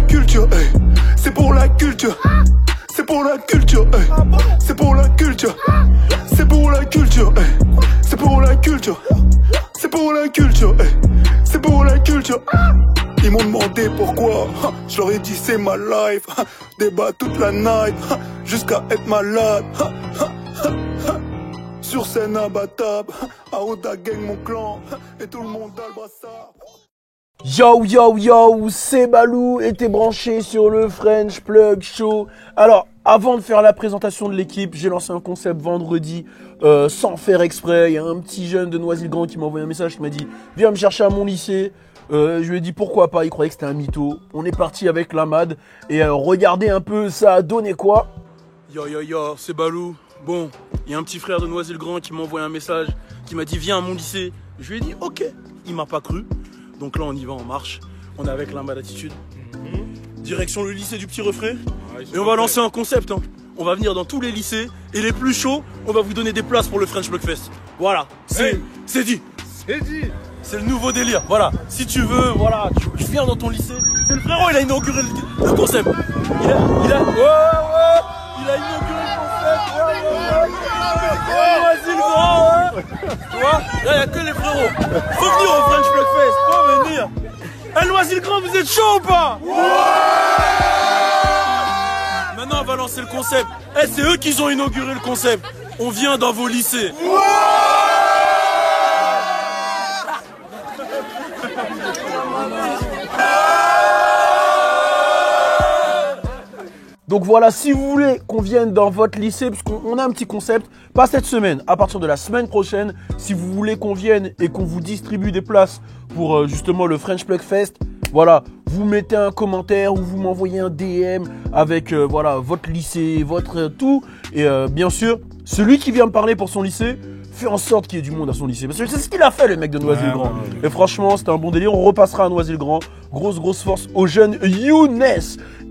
la culture, hey. C'est pour la culture. C'est pour la culture, hey. C'est pour la culture. C'est pour la culture, hey. C'est pour la culture. C'est pour la culture, hey. C'est pour la culture. Ils m'ont demandé pourquoi, je leur ai dit c'est ma life. Débat toute la night, jusqu'à être malade. Sur scène imbattable, à Oda gang mon clan, et tout le monde a le brassard. Yo yo yo, c'est Balou et t'es branché sur le French Plug Show. Alors, avant de faire la présentation de l'équipe, j'ai lancé un concept vendredi sans faire exprès. Il y a un petit jeune de Noisy-le-Grand qui m'a envoyé un message qui m'a dit « Viens me chercher à mon lycée ». Je lui ai dit pourquoi pas, il croyait que c'était un mytho. On est parti avec Lamad et regardez un peu, ça a donné quoi. Yo yo yo, c'est Balou. Bon, il y a un petit frère de Noisy-le-Grand qui m'a envoyé un message, qui m'a dit viens à mon lycée. Je lui ai dit ok, il m'a pas cru. Donc là on y va, on marche. On est avec Lamad Attitude. Direction le lycée du Petit Refrain. Et on va lancer un concept. Hein. On va venir dans tous les lycées et les plus chauds, on va vous donner des places pour le French Plug Fest. Voilà, c'est dit. C'est dit. C'est le nouveau délire. Voilà, si tu veux, voilà, tu viens dans ton lycée. C'est le frérot, il a inauguré le concept. Il a inauguré le concept. Vas-y le grand. Tu vois, là il n'y a que les frérots. Faut venir au French Plug Fest, faut venir. Noisy-le-Grand, vous êtes chaud ou pas? Maintenant on va lancer le concept. C'est eux qui ont inauguré le concept. On vient dans vos lycées. Donc voilà, si vous voulez qu'on vienne dans votre lycée, parce qu'on a un petit concept, pas cette semaine, à partir de la semaine prochaine, si vous voulez qu'on vienne et qu'on vous distribue des places pour justement le French Plug Fest, voilà, vous mettez un commentaire ou vous m'envoyez un DM avec voilà, votre lycée, votre tout. Et bien sûr, celui qui vient me parler pour son lycée, fait en sorte qu'il y ait du monde à son lycée. Parce que c'est ce qu'il a fait, le mec de Noisy-le-Grand. Et franchement, c'était un bon délire. On repassera à Noisy-le-Grand. Grosse force aux jeunes Younes.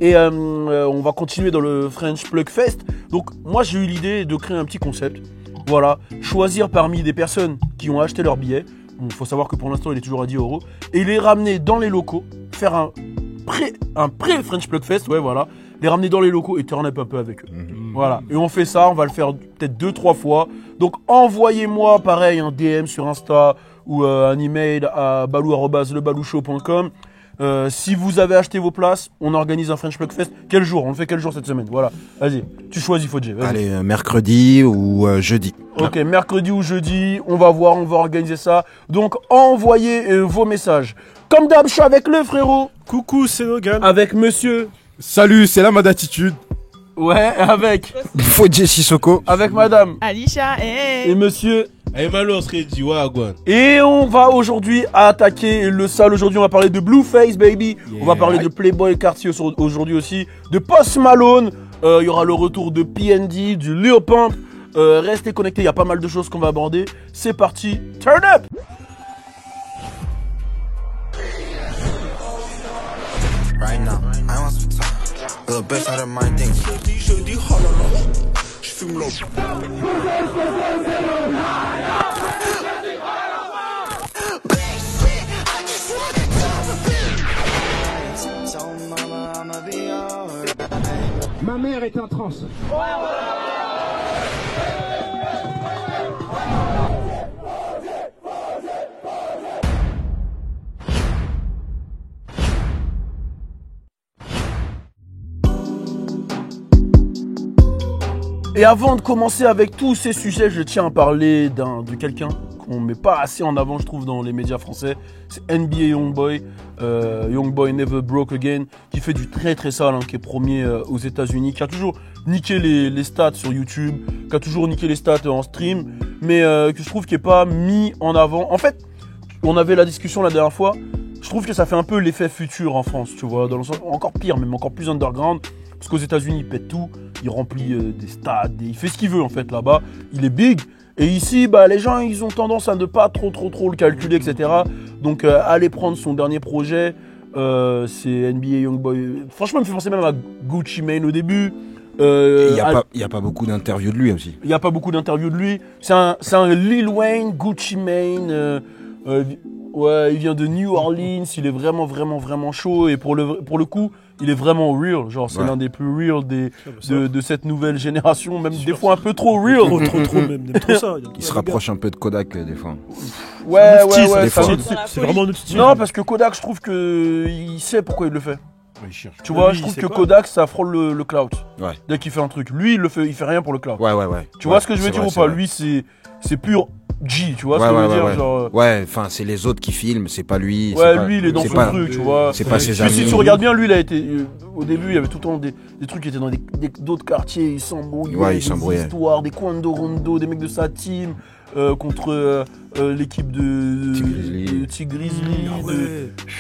Et on va continuer dans le French Plug Fest. Donc, moi, j'ai eu l'idée de créer un petit concept. Voilà, choisir parmi des personnes qui ont acheté leur billet. Il faut savoir que pour l'instant, il est toujours à 10 €. Et les ramener dans les locaux. Faire un pré-French Plug Fest. Ouais, voilà. Les ramener dans les locaux et turn up un peu avec eux. Voilà. Et on fait ça, on va le faire peut-être 2-3 fois. Donc envoyez-moi pareil un DM sur Insta ou un email à balou@lebalouchou.com. Si vous avez acheté vos places, on organise un French Plug Fest. Quel jour? On le fait quel jour cette semaine? Voilà. Vas-y, tu choisis Fodjé. Allez, mercredi ou jeudi. Ok, mercredi ou jeudi, on va voir, on va organiser ça. Donc envoyez vos messages. Comme d'hab, je suis avec le frérot. Coucou, c'est Logan. Avec monsieur. Salut, c'est Lamad Attitude. Ouais, avec Fodjé Sissoko. avec madame. Alicia, Et monsieur. Malo, on serait dit, ouais, Agouane. Et on va aujourd'hui attaquer le sale. Aujourd'hui, on va parler de Blueface, baby. On va parler de Playboy Cartier aujourd'hui aussi. De Post Malone. Il y aura le retour de PND, du Lil Pump. Restez connectés, il y a pas mal de choses qu'on va aborder. C'est parti, turn up! Right now, I want some time. The best out of my things. Jeudi, oh là là, je fume l'eau. Ma mère est en transe. Et avant de commencer avec tous ces sujets, je tiens à parler de quelqu'un qu'on met pas assez en avant, je trouve, dans les médias français. C'est NBA Youngboy, Youngboy Never Broke Again, qui fait du très sale, hein, qui est premier aux États-Unis, qui a toujours niqué les stats sur YouTube, qui a toujours niqué les stats en stream, mais que je trouve qui est pas mis en avant. En fait, on avait la discussion la dernière fois. Je trouve que ça fait un peu l'effet futur en France, tu vois, dans le sens encore pire, même encore plus underground. Parce qu'aux États-Unis, il pète tout, il remplit des stades, il fait ce qu'il veut en fait là-bas. Il est big. Et ici, bah, les gens, ils ont tendance à ne pas trop le calculer, etc. Donc, aller prendre son dernier projet, c'est NBA Youngboy. Franchement, il me fait penser même à Gucci Mane au début. Il n'y a pas beaucoup d'interviews de lui aussi. Il n'y a pas beaucoup d'interviews de lui. C'est un Lil Wayne, Gucci Mane. Ouais, il vient de New Orleans, il est vraiment, vraiment, vraiment chaud. Et pour le coup, il est vraiment real. Genre, c'est l'un des plus real de cette nouvelle génération. Même des fois un peu trop real. Trop, même. Il aime trop ça. Il se rapproche un peu de Kodak des fois. Ouais. C'est vraiment notre style. Non, parce que Kodak, je trouve qu'il sait pourquoi il le fait. Il cherche. Tu vois, Lui, je trouve c'est que quoi Kodak, ça frôle le clout. Ouais. Dès qu'il fait un truc. Lui, il fait rien pour le clout. Ouais. Tu vois ce que je veux dire ou pas? Lui, c'est pur G, tu vois ce que je veux dire, genre. Ouais, enfin, c'est les autres qui filment, c'est pas lui. Ouais, lui, il est dans son truc, tu vois. C'est pas ses amis. Si tu regardes bien, lui, il a été. Au début, il y avait tout le temps des trucs qui étaient dans d'autres quartiers, il s'embrouillait. Ouais, il des s'embrouillait. histoires, des Quando Rondo, des mecs de sa team. Contre l'équipe de Tigrizzly.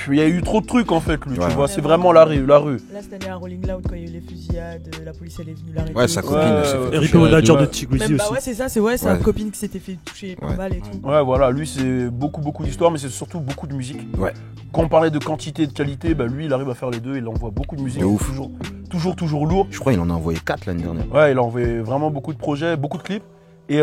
Il y a eu trop de trucs en fait, lui, tu vois. C'est vraiment la rue. Là, cette année à Rolling Loud, quand il y a eu les fusillades, la police elle est venue l'arrêter. Ouais, sa copine s'est fait Eric toucher. manager de Tigrizzly aussi. Ouais, c'est ça, c'est sa copine qui s'était fait toucher pas mal et tout. Ouais, voilà, lui, c'est beaucoup d'histoires, mais c'est surtout beaucoup de musique. Ouais. Quand on parlait de quantité et de qualité, bah lui, il arrive à faire les deux. Il envoie beaucoup de musique. De ouf. Toujours lourd. Je crois qu'il en a envoyé 4 l'année dernière. Ouais, il a envoyé vraiment beaucoup de projets, beaucoup de clips. Et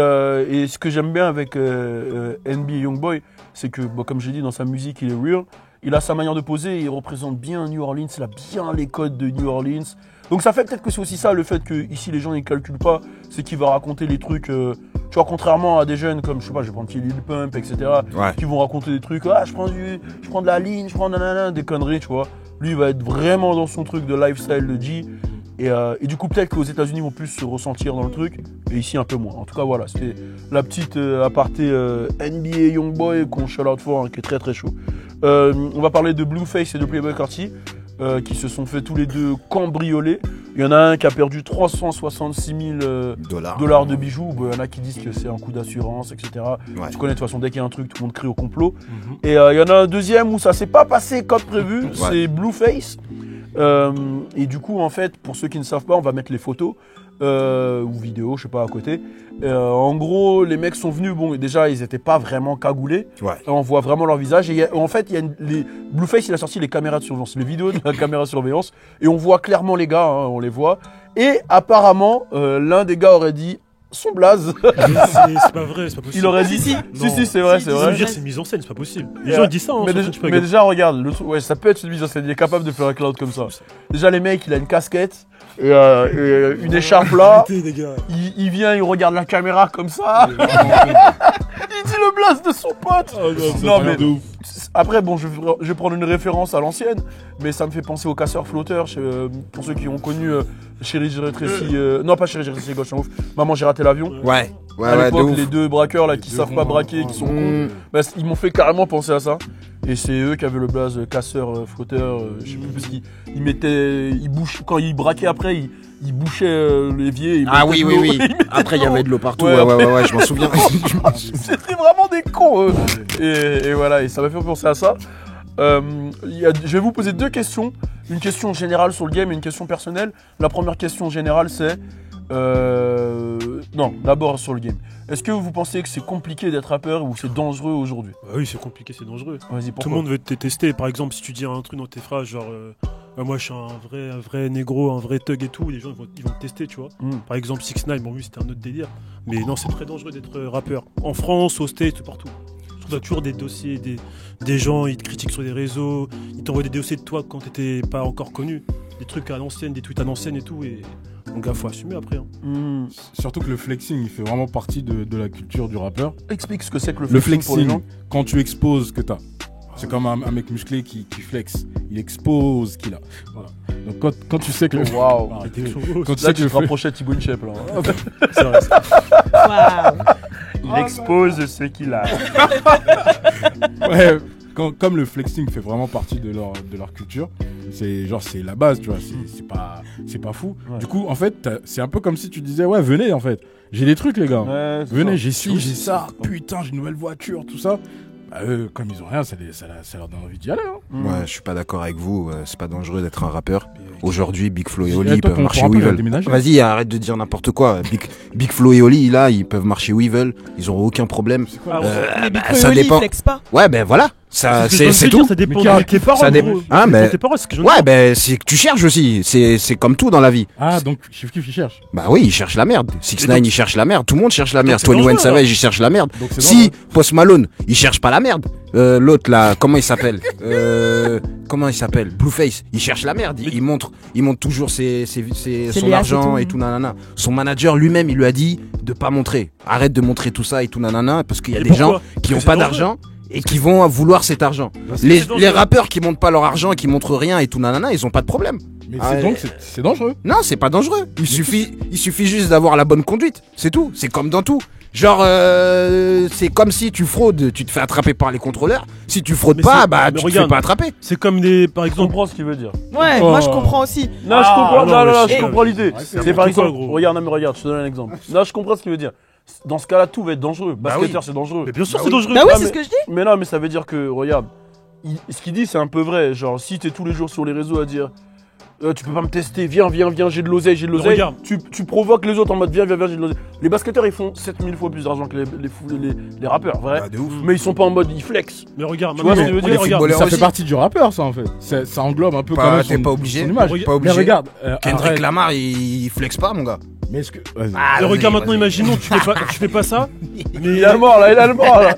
ce que j'aime bien avec NBA Youngboy, c'est que, comme j'ai dit, dans sa musique, il est real. Il a sa manière de poser, il représente bien New Orleans, il a bien les codes de New Orleans. Donc ça fait peut-être que c'est aussi ça, le fait que ici les gens ils calculent pas, c'est qu'il va raconter les trucs, tu vois, contrairement à des jeunes comme, je sais pas, je vais prendre Lil Pump, etc., qui vont raconter des trucs, je prends de la ligne, je prends nanana, des conneries, tu vois. Lui il va être vraiment dans son truc de lifestyle de G. Et du coup, peut-être qu'aux États-Unis, ils vont plus se ressentir dans le truc, et ici un peu moins. En tout cas, voilà, c'était la petite aparté NBA Youngboy qu'on shout out for, qui est très très chaud. On va parler de Blueface et de Playboi Carti, qui se sont fait tous les deux cambrioler. Il y en a un qui a perdu 366 000 dollars de bijoux. Il y en a qui disent que c'est un coup d'assurance, etc. Ouais. Tu connais de toute façon, dès qu'il y a un truc, tout le monde crie au complot. Et il y en a un deuxième où ça s'est pas passé comme prévu, c'est Blueface. Et du coup, en fait, pour ceux qui ne savent pas, on va mettre les photos ou vidéos, je sais pas, à côté. En gros, les mecs sont venus, bon, déjà, ils étaient pas vraiment cagoulés. On voit vraiment leur visage. Et en fait, Blueface, il a sorti les caméras de surveillance, les vidéos de la caméra de surveillance. Et on voit clairement les gars, on les voit. Et apparemment, l'un des gars aurait dit son blaze. C'est pas vrai, c'est pas possible. Il aurait dit si, c'est vrai, c'est vrai. C'est mise en scène, c'est pas possible. Les gens ils disent ça. Mais déjà, regarde, ça peut être une mise en scène. Il est capable de faire un cloud comme ça. Déjà, les mecs, il a une casquette et une écharpe là. Il vient, il regarde la caméra comme ça. Il dit le blaze de son pote. Non mais après, bon, je vais prendre une référence à l'ancienne, mais ça me fait penser aux casseurs flotteurs. Pour ceux qui ont connu Chérie, j'ai rétréci. Non, pas Chérie, j'ai rétréci, gauche en ouf. Maman, j'ai raté l'avion. Ouais. À l'époque, les deux braqueurs là qui savent pas braquer, qui sont cons, bah, ils m'ont fait carrément penser à ça. Et c'est eux qui avaient le blaze casseur flotteur. Je sais plus parce qu'ils mettaient, quand ils braquaient après, ils bouchaient l'évier. Ah oui. Après, il y avait de l'eau partout. Ouais, je m'en souviens. C'était vraiment des cons, eux. Et voilà, et ça m'a fait penser à ça. Je vais vous poser deux questions. Une question générale sur le game et une question personnelle. La première question générale, c'est... non, d'abord sur le game. Est-ce que vous pensez que c'est compliqué d'être rappeur ou c'est dangereux aujourd'hui? Oui, c'est compliqué, c'est dangereux. Vas-y, pourquoi? Tout le monde veut te tester. Par exemple, si tu dis un truc dans tes phrases, genre moi je suis un vrai négro, un vrai thug et tout, les gens ils vont te tester, tu vois. Par exemple, 6ix9ine, bon, lui c'était un autre délire. Mais non, c'est très dangereux d'être rappeur. En France, au States, partout. Tu as toujours des dossiers, des gens, ils te critiquent sur les réseaux, ils t'envoient des dossiers de toi quand t'étais pas encore connu. Des trucs à l'ancienne, des tweets à l'ancienne et tout. Et donc, gars, faut assumer après. Surtout que le flexing, il fait vraiment partie de la culture du rappeur. Explique ce que c'est que le Le flexing pour les gens. quand tu exposes ce que t'as. C'est comme un mec musclé qui flex. Il expose ce qu'il a. Voilà. Donc quand tu sais que... Waouh. Quand tu Là, sais tu que te rapprochais de Thibaut Inchep, là. C'est vrai. Waouh. Il expose ce qu'il a. Ouais, comme le flexing fait vraiment partie de leur culture, c'est la base, tu vois, c'est pas fou. Ouais. Du coup, en fait, c'est un peu comme si tu disais, ouais, venez, en fait, j'ai des trucs, les gars. Ouais, venez, j'ai ci, j'ai ça, putain, j'ai une nouvelle voiture, tout ça. Bah, eux, comme ils ont rien, ça leur donne envie d'y aller. Hein. Ouais, je suis pas d'accord avec vous. C'est pas dangereux d'être un rappeur. Aujourd'hui, Big Flo et Oli, ils peuvent marcher où ils veulent. Vas-y, arrête de dire n'importe quoi. Big Flo et Oli, là, ils peuvent marcher où ils veulent. Ils auront aucun problème. Mais Big Flo et ça Oli, dépend. ils flexent pas. Ouais, ben voilà. Ça, c'est tout. Ça dépend Mais de tes paroles. ça gros. Ah, Ça dépend mais- de tes paroles, c'est ce que je veux Ouais, dire. ben c'est que tu cherches aussi. C'est comme tout dans la vie. Ah, donc Chief Keef, il cherche. Bah oui, il cherche la merde. 6ix9ine, il cherche la merde. Tout le monde cherche la merde. c'est dangereux, 21 Savage, il cherche la merde. Donc c'est Si dangereux. Post Malone, il cherche pas la merde. L'autre là, comment il s'appelle Blueface, il cherche la merde. Il montre toujours son liasses argent et et tout. tout nanana. Son manager lui-même, il lui a dit de pas montrer. Arrête de montrer tout ça et tout nanana parce qu'il y a Et des pourquoi gens qui ont c'est pas dangereux. d'argent et qui vont vouloir cet argent. Les rappeurs qui montrent pas leur argent et qui montrent rien et tout nanana, ils ont pas de problème. Mais Ah, c'est dangereux. Non, c'est pas dangereux. Il suffit juste d'avoir la bonne conduite. C'est tout. C'est comme dans tout. Genre, c'est comme si tu fraudes, tu te fais attraper par les contrôleurs. Si tu fraudes Mais pas, c'est- bah mais tu te regarde. fais pas attraper. C'est comme des, par Je exemple. comprends ce qu'il veut dire. Ouais, Oh. moi je comprends aussi. Non, je comprends. non, Non, mais non, c'est- je comprends l'idée. c'est C'est par n'importe quoi, exemple, gros. regarde, non, mais regarde, je te donne un exemple. Non, je comprends ce qu'il veut dire. Dans ce cas-là, tout va être dangereux. Basketteur, c'est dangereux. Mais bien sûr, c'est dangereux. Bah oui, Ah, c'est mais- ce que je dis. Mais non, mais ça veut dire que, regarde, ce qu'il dit, c'est un peu vrai. Genre, si t'es tous les jours sur les réseaux à dire. Tu peux pas me tester, viens, j'ai de l'oseille, Regarde. Tu provoques les autres en mode viens, j'ai de l'oseille. Les basketteurs, ils font 7000 fois plus d'argent que les rappeurs, vrai. Bah, de ouf. Mais ils sont pas en mode ils flex. Mais regarde, Tu vois ce que je veux dire, regarde. footballeurs Ça aussi. fait partie du rappeur, ça en fait. Ça englobe un peu Pas- quand même t'es son, pas obligé. son image. Pas Mais obligé. regarde, Kendrick arrête. Lamar, il flex pas, mon gars. Mais est-ce que. Vas-y. Ah, Mais regarde vas-y, maintenant, vas-y. imaginons, tu fais pas ça. Mais Il a le mort là, il a le mort là.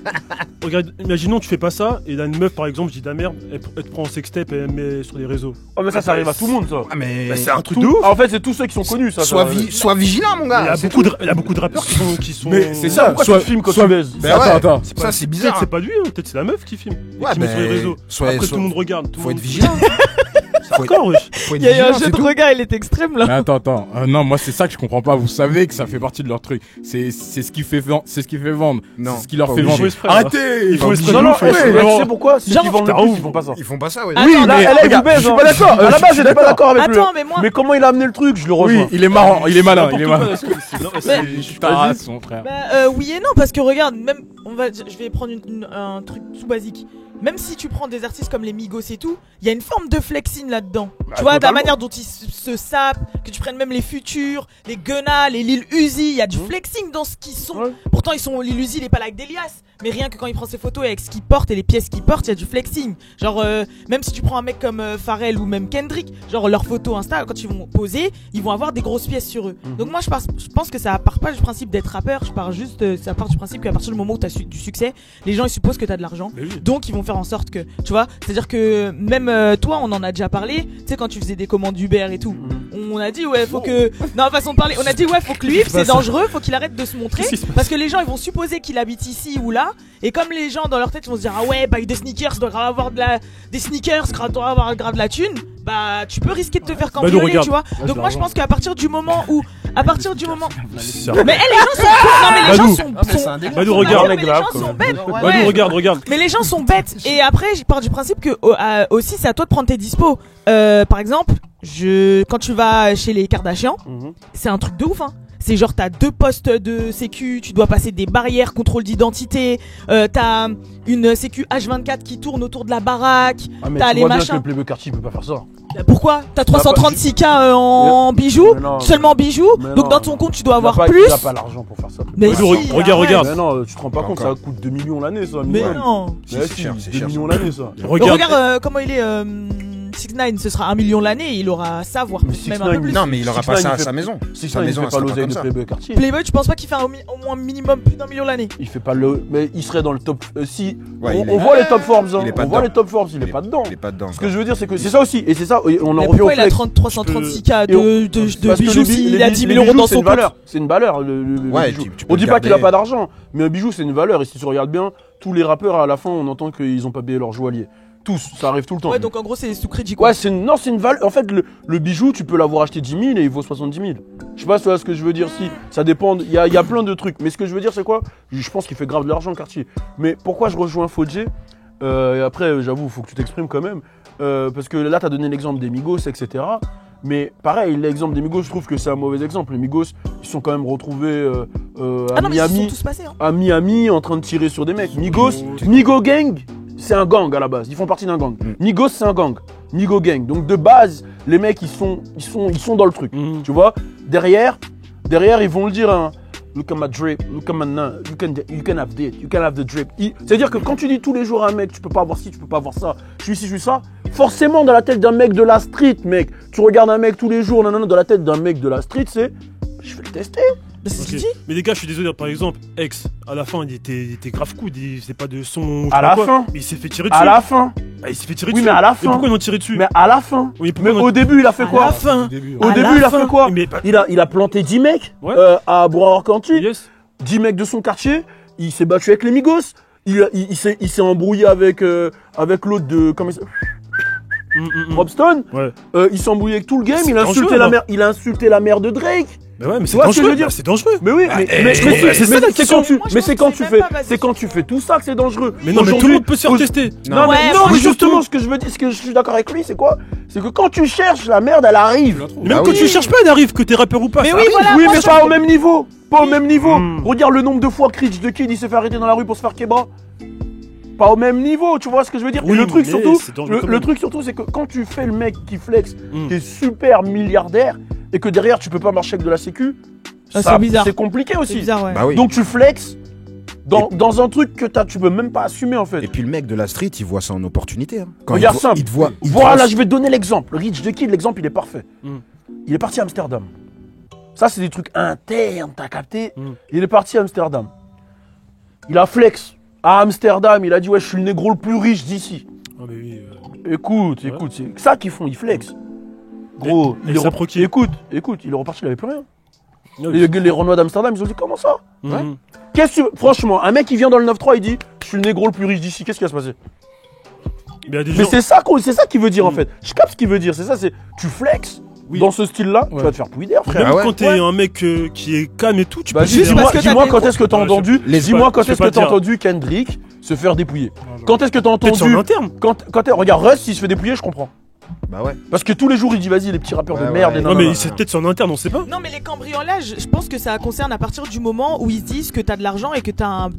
regarde, imaginons, tu fais pas ça. Et là, une meuf, par exemple, je dis de la merde, elle te prend en sextape et elle met sur les réseaux. Oh, mais ça arrive à tout le monde, ça. Ah, mais Bah, c'est un truc Tout- de ouf. En fait, c'est tous ceux qui sont connus, ça. sois ça. vigilant, mon Il y gars. a c'est beaucoup tout. il y a beaucoup de rappeurs qui sont. Mais c'est Ça, ça, pourquoi soit- tu filmes quand soit- tu baises Ben ouais. Attends. Ça, c'est Peut-être bizarre. c'est pas lui, hein, peut-être c'est la meuf qui filme. Et Ouais, qui met sur les ben, réseaux. sois- Après, sois- tout le monde regarde. Tout Faut le être monde. vigilant. D'accord, wesh. Faut être Il y a eu vigilant, un jeu c'est de tout. regard, il est extrême là. Mais attends. Non, moi c'est ça que je comprends pas. Vous savez que ça fait partie de leur truc. C'est ce qui fait vendre. C'est ce qui fait vendre. Non, C'est ce qui leur pas fait obligé. vendre. Ils font exprès, Arrêtez. Ils font exprès. Non, non, Ils font exprès. tu sais pourquoi Ceux Genre, qui vendent le t'as plus, ouf. ils font pas ça. Ils font pas ça, ouais. Attends, Oui, mais- là, elle, regarde, je suis pas d'accord. À la base, j'étais pas d'accord avec lui. Attends, mais moi. Mais comment il a amené le truc, je le Oui, rejoins. il est marrant, il est malin, il est N'importe malin. quoi, parce que- non, mais Mais- c'est- Je suis ta race, mon frère. Bah, oui et non, parce que regarde, même. Je vais prendre un truc tout basique. Même si tu prends des artistes comme les Migos et tout, il y a une forme de flexing là-dedans. Tu vois, de la totalement. manière dont ils se sapent, que tu prennes même les Futurs, les Gunna, les Lil Uzi, il y a du flexing dans ce qu'ils sont. Ouais. Pourtant, Lil Uzi, il est pas là avec des liasses. Mais rien que quand il prend ses photos avec ce qu'il porte et les pièces qu'il porte, il y a du flexing. Genre, même si tu prends un mec comme Pharrell ou même Kendrick, genre leurs photos Insta, quand ils vont poser, ils vont avoir des grosses pièces sur eux. Donc moi, je pense que ça part pas du principe d'être rappeur, ça part du principe qu'à partir du moment où tu as du succès, les gens ils supposent que tu as de l'argent. Mais oui. Donc ils vont faire en sorte que, tu vois, c'est-à-dire que même toi, on en a déjà parlé, tu sais, quand tu faisais des commandes Uber et tout, on a dit ouais, faut que, non, façon de parler, on a dit ouais, faut que lui, c'est dangereux, faut qu'il arrête de se montrer, Qu'est-ce qui se passe parce que les gens ils vont supposer qu'il habite ici ou là, et comme les gens dans leur tête ils vont se dire ah ouais, bah des sneakers, doit grave avoir des sneakers, doit avoir grave de la thune, bah tu peux risquer de te faire cambrioler, regarde. tu vois. Donc moi je pense qu'à partir du moment où, à partir du moment, C'est- mais les gens sont, non mais les gens Badou. sont, Badou, non, regarde. mais les gens sont bêtes. Badou, Ouais. regarde. Mais les gens sont bêtes. Et après, je pars du principe que aussi, c'est à toi de prendre tes dispos. Par exemple, quand tu vas chez les Kardashians, c'est un truc de ouf. Hein. C'est genre, t'as 2 postes de sécu, tu dois passer des barrières, contrôle d'identité, t'as une sécu H24 qui tourne autour de la baraque, Ah, mais t'as tu les vois bien que machins. le Playboy Cartier peut pas faire ça. Pourquoi? T'as 336K en bijoux, Mais non, seulement en bijoux, mais donc non. dans ton compte tu dois Il avoir a pas- plus. Il a pas l'argent pour faire ça. Mais Badou, si, regarde, arrête. regarde. Mais non, tu te rends pas Pas compte, encore. ça coûte 2 millions l'année, ça. Mais minimum. non. Mais c'est cher, c'est 2 cher, millions ça. l'année, ça. Regarde comment il est 6ix9ine, ce sera 1 million l'année, il aura ça, voire Mais même un peu 6ix9ine, plus. Non, mais il aura pas 6ix9ine, ça à il fait- sa maison. Si Sa ça, il maison, fait elle pas sera pas l'oseille comme de ça. Playboy Cartier. Playboy, tu penses pas qu'il fait au moins minimum plus d'1 million l'année? Il fait pas le. Mais il serait dans le top. Si. Ouais, on il est- voit les top Forbes, hein. il est pas On voit dedans. les top Forbes, il est pas dedans. Il est pas dedans. Ce que je veux dire, c'est que c'est ça aussi. Et c'est ça, et on en Mais revient au pourquoi il a flex. 336K Et on- de Parce que bijoux les bi- s'il les a bi- 10 les 000 euros bijoux, dans c'est son une compte? valeur. C'est une valeur, le Ouais, bijou. tu peux On dit le pas qu'il a garder. pas d'argent, mais un bijou, c'est une valeur. Et si tu regardes bien, tous les rappeurs, à la fin, on entend qu'ils ont pas payé leur joaillier. Tous, ça arrive tout le temps. Ouais, donc en gros, c'est sous crédit quoi. Ouais, non, c'est une valeur. En fait, le bijou, tu peux l'avoir acheté 10 000 et il vaut 70 000. Je sais pas si tu vois ce que je veux dire. Si ça dépend, il y a plein de trucs. Mais ce que je veux dire, c'est quoi? Je pense qu'il fait grave de l'argent, Cartier. Mais pourquoi je rejoins Fodjé? Et après, j'avoue, faut que tu t'exprimes quand même. Parce que là, t'as donné l'exemple des Migos, etc. Mais pareil, l'exemple des Migos, je trouve que c'est un mauvais exemple. Les Migos, ils sont quand même retrouvés à Ah non, mais ils se sont Miami, tous passés. Hein. à Miami, en train de tirer sur des mecs. Migo Gang, c'est un gang à la base. Ils font partie d'un gang. Migos, c'est un gang. Migo Gang. Donc de base, les mecs, ils sont dans le truc. Tu vois, derrière, ils vont le dire. Hein, look at my drip, look at my nun, you can have this, you can have the drip. C'est-à-dire que quand tu dis tous les jours à un mec, tu peux pas avoir ci, tu peux pas avoir ça, je suis ci, je suis ça, forcément dans la tête d'un mec de la street, mec, tu regardes un mec tous les jours, non, dans la tête d'un mec de la street, c'est, je vais le tester. Okay. Mais les gars, je suis désolé, par exemple, X, à la fin, il était grave cool, c'est pas de son. À la fin. Mais il s'est fait tirer dessus. À la fin. Bah, il s'est fait tirer oui, dessus. mais à la fin. Mais pourquoi ils l'ont tiré dessus? Mais à la fin. Oui, mais au début, il a fait quoi? À la fin. Au début, il a fait quoi? Il a planté 10 mecs à Bois-Orcanti. Yes. 10 mecs de son quartier. Il s'est battu avec les Migos. Il s'est embrouillé avec l'autre de. Comment il s'appelle? Robstone. Ouais. Il s'est embrouillé avec tout le game. Il a insulté la mère de Drake. Mais ouais, mais c'est dangereux. C'est dangereux. Mais oui, c'est quand tu fais tout ça que c'est dangereux. Mais non, mais tout le monde peut se faire tester. Non, mais justement, ce que je veux dire, ce que je suis d'accord avec lui, c'est quoi? C'est que quand tu cherches, la merde, elle arrive. Même quand tu cherches pas, elle arrive, que t'es rappeur ou pas. Mais oui, voilà. Oui, mais pas au même niveau. Pas au même niveau. Regarde le nombre de fois que Rich the Kid, il s'est fait arrêter dans la rue pour se faire kebra. Pas au même niveau, tu vois ce que je veux dire? Oui, et le truc surtout, c'est que quand tu fais le mec qui flex, qui est super milliardaire, et que derrière tu peux pas marcher avec de la sécu, c'est compliqué aussi. C'est bizarre, ouais. Bah oui. Donc tu flexes dans un truc que tu peux même pas assumer en fait. Et puis le mec de la street, il voit ça en opportunité. Hein. Regarde simple. Voilà, je vais te donner l'exemple. Rich the Kid, l'exemple il est parfait. Il est parti à Amsterdam. Ça c'est des trucs internes, t'as capté? Il est parti à Amsterdam. Il a flex. À Amsterdam, il a dit ouais, je suis le négro le plus riche d'ici. Ah mais oui. Écoute, c'est ça qu'ils font, ils flex. Gros, écoute, il est reparti, il avait plus rien. Les Renois d'Amsterdam, ils ont dit comment ça? Franchement, un mec qui vient dans le 9-3, il dit je suis le négro le plus riche d'ici, qu'est-ce qui va se passer? Mais c'est ça qu'il veut dire en fait. Je capte ce qu'il veut dire, c'est ça, c'est tu flex. Dans ce style-là, tu vas te faire pouiller d'air, frère. Même quand t'es un mec qui est calme et tout, tu peux dis-moi quand est-ce que t'as entendu Kendrick se faire dépouiller. Quand est-ce que t'as entendu? Peut-être en interne. Regarde, Russ, s'il se fait dépouiller, je comprends. Bah ouais. Parce que tous les jours, il dit vas-y, les petits rappeurs de merde. Non, mais c'est peut-être son interne, on sait pas. Non, mais les cambriolages, je pense que ça concerne à partir du moment où ils disent que t'as de l'argent et que t'as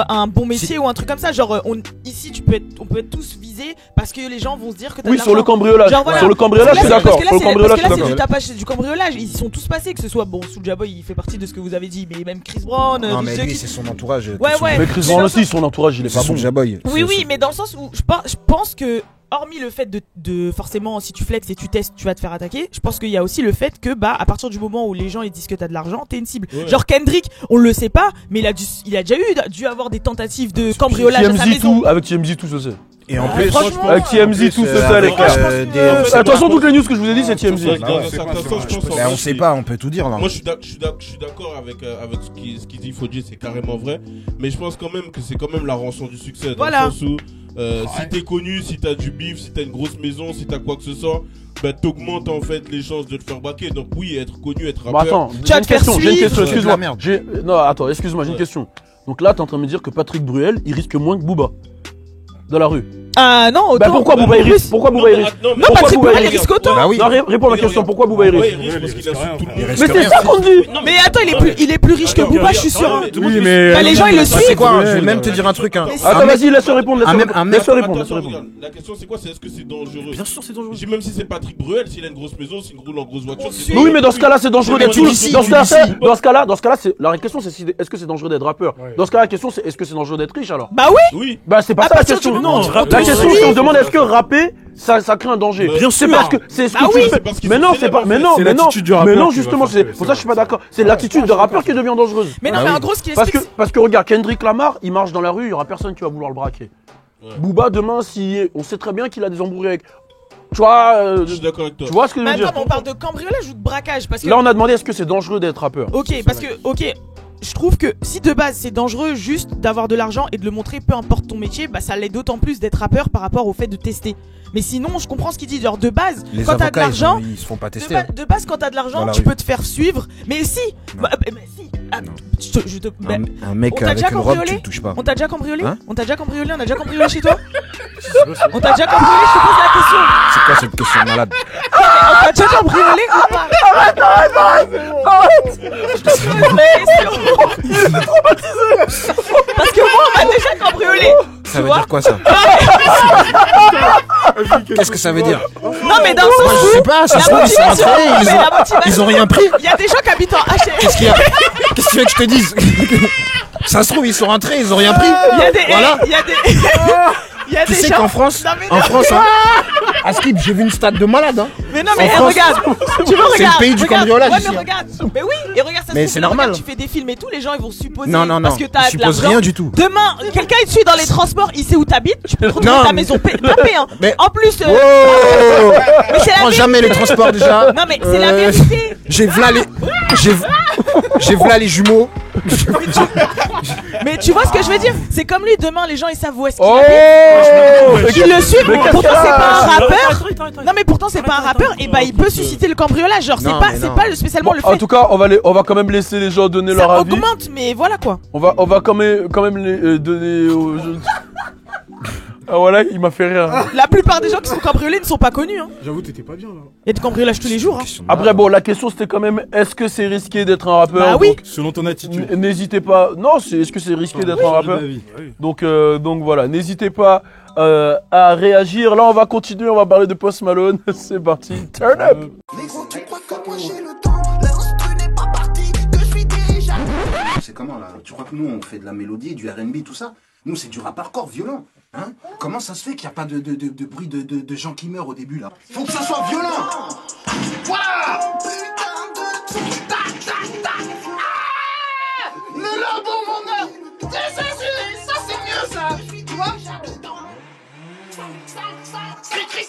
un bon métier ou un truc comme ça. Genre, ici, on peut être tous visés parce que les gens vont se dire que t'as de l'argent. Oui, sur le cambriolage. Sur le cambriolage, je suis d'accord. Parce que là, c'est du tapage, c'est du cambriolage. Ils sont tous passés, que ce soit, bon, Soulja Boy, il fait partie de ce que vous avez dit, mais même Chris Brown. Non, mais lui, c'est son entourage. Ouais. Mais Chris Brown aussi, son entourage, il est pas bon. Soulja Boy. Oui, mais dans le sens où je pense que hormis le fait de forcément si tu flexes et tu testes tu vas te faire attaquer, je pense qu'il y a aussi le fait que à partir du moment où les gens ils disent que t'as de l'argent t'es une cible. Genre Kendrick, on le sait pas, mais il a déjà dû avoir des tentatives de cambriolage à sa maison. Avec TMZ tout ça. Et en plus, avec TMZ tout ça les gars. De toute façon toutes les news que je vous ai dit c'est TMZ. On sait pas, on peut tout dire là. Moi je suis d'accord avec ce qu'il dit Fodji, c'est carrément vrai, mais je pense quand même que c'est quand même la rançon du succès dans le sens où si t'es connu, si t'as du bif, si t'as une grosse maison, si t'as quoi que ce soit, bah t'augmentes en fait les chances de te faire braquer. Donc oui, être connu, être rappeur. Attends, j'ai une question, excuse-moi. Non, attends, excuse-moi, j'ai une question. Donc là, t'es en train de me dire que Patrick Bruel, il risque moins que Booba dans la rue. Ah non, autant. Bah pourquoi Booba il risque? Pourquoi Booba il risque? Non, Patrick Bruel il risque autant. Bah oui. Non, réponds à la question, pourquoi Booba il risque? Parce qu'il insulte tout le monde. Mais c'est ça qu'on dit. Mais attends, il est plus riche que Booba, je suis sûr. Oui, mais Les gens ils le C'est suivent. quoi? Je vais même te dire un truc. Attends, vas-y, laisse répondre. Laisse répondre. La question c'est quoi? C'est est-ce que c'est dangereux? Bien sûr, c'est dangereux. Je dis même si c'est Patrick Bruel, s'il a une grosse maison, s'il roule en grosse voiture. Oui, mais dans ce cas-là, c'est dangereux d'être Dans ce cas-là, la question c'est est-ce que c'est dangereux d'être rappeur? Dans ce cas-là, la question c'est est-ce que c'est dangereux d'être riche alors? Bah oui. Bah c'est pas ça la question. La question c'est on se demande est-ce que rapper ça crée un danger? Bien sûr. Parce que c'est ce que tu fais. Mais non, c'est pas. Mais non, justement, c'est pour ça que je suis pas d'accord. C'est l'attitude de rappeur qui devient dangereuse. Mais non, mais en gros ce qui explique parce que regarde Kendrick Lamar, il marche dans la rue, il y aura personne qui va vouloir le braquer. Booba demain on sait très bien qu'il a des embrouilles avec. Tu vois, je suis d'accord avec toi. Tu vois ce que je veux dire? Maintenant, on parle de cambriolage ou de braquage parce que là on a demandé est-ce que c'est dangereux d'être rappeur. OK, parce que je trouve que si de base c'est dangereux juste d'avoir de l'argent et de le montrer peu importe ton métier, bah ça l'est d'autant plus d'être rappeur par rapport au fait de tester. Mais sinon, je comprends ce qu'il dit. Genre de base, quand t'as de l'argent, ils se font pas tester. De base, quand t'as de l'argent, tu peux te faire suivre. Mais si, un mec avec une robe, tu le touches pas. On t'a déjà cambriolé? On t'a déjà cambriolé? On a déjà cambriolé chez toi? On t'a déjà cambriolé? Je te pose la question. C'est quoi cette question malade? On t'a déjà cambriolé ou pas? Arrête. Je te pose la question. Il est traumatisé. Parce que moi, on m'a déjà cambriolé. Ça veut dire quoi ça? Qu'est-ce que ça veut dire? Non, mais dans le sens Je sais pas, ça se trouve, ils sont rentrés, ils ont rien pris. Il y a des gens qui habitent en HLM. Qu'est-ce qu'il y a? Qu'est-ce que tu veux que je te dise? Ça se trouve, ils sont rentrés, ils ont rien pris. Il y a des. Voilà. Il y a des. Il y a Tu des sais gens. qu'en France, Non, mais non. à Skip, j'ai vu une stade de malade, hein. Mais non, mais En France, regarde. Tu vois, c'est le regarde. pays du regarde. cambriolage Ouais, ici, mais hein. regarde. Mais oui, et regarde ça. Mais se c'est trouve, normal. regarde, tu fais des films et tout, les gens ils vont supposer. Non, non, non. Parce que t'as Je de suppose l'argent. rien du tout. Demain, quelqu'un il te suit dans les transports, il sait où t'habites, tu peux retrouver Non, ta mais- maison tapée, hein. Mais- En plus. Oh Mais c'est la Prends vérité. jamais les transports déjà. Non, mais c'est la vérité. J'ai v'là les jumeaux. Mais tu vois ce que je veux dire? C'est comme lui, demain les gens ils savent où est-ce qu'il Oh habite. Ils le suivent, pourtant c'est pas un rappeur. Arrête. Non mais pourtant c'est pas un rappeur, et bah il peut susciter le cambriolage. Genre Non, mais c'est non. pas spécialement le En fait. tout cas, on va quand même laisser les gens donner leur Ça avis. augmente, mais voilà quoi. On va quand même les donner aux gens. Ah voilà, il m'a fait rire. La plupart des gens qui sont cambriolés ne sont pas connus. Hein. J'avoue, t'étais pas bien là. Il y a du cambriolage tous les jours. Hein. Après bon, la question c'était quand même est-ce que c'est risqué d'être un rappeur? Bah oui. Donc, Selon ton attitude. N'hésitez pas. Non, c'est est-ce que c'est risqué d'être un rappeur? Donc voilà, n'hésitez pas à réagir. Là, on va continuer, on va parler de Post Malone. C'est parti. Turn up. Négro, tu crois que moi j'ai le temps? L'instru n'est pas parti, que je suis dirigeable. C'est comment là? Tu crois que nous on fait de la mélodie, du R&B, tout ça? Nous c'est du rap hardcore violent. Hein? Comment ça se fait qu'il n'y a pas de bruit de gens qui meurent au début là? Faut que ça soit violent! Voilà! Putain de truc! Tac, tac, tac! Ah! Mets-le bon mon œuf! Ça c'est mieux ça! Tu vois? Cri, cri!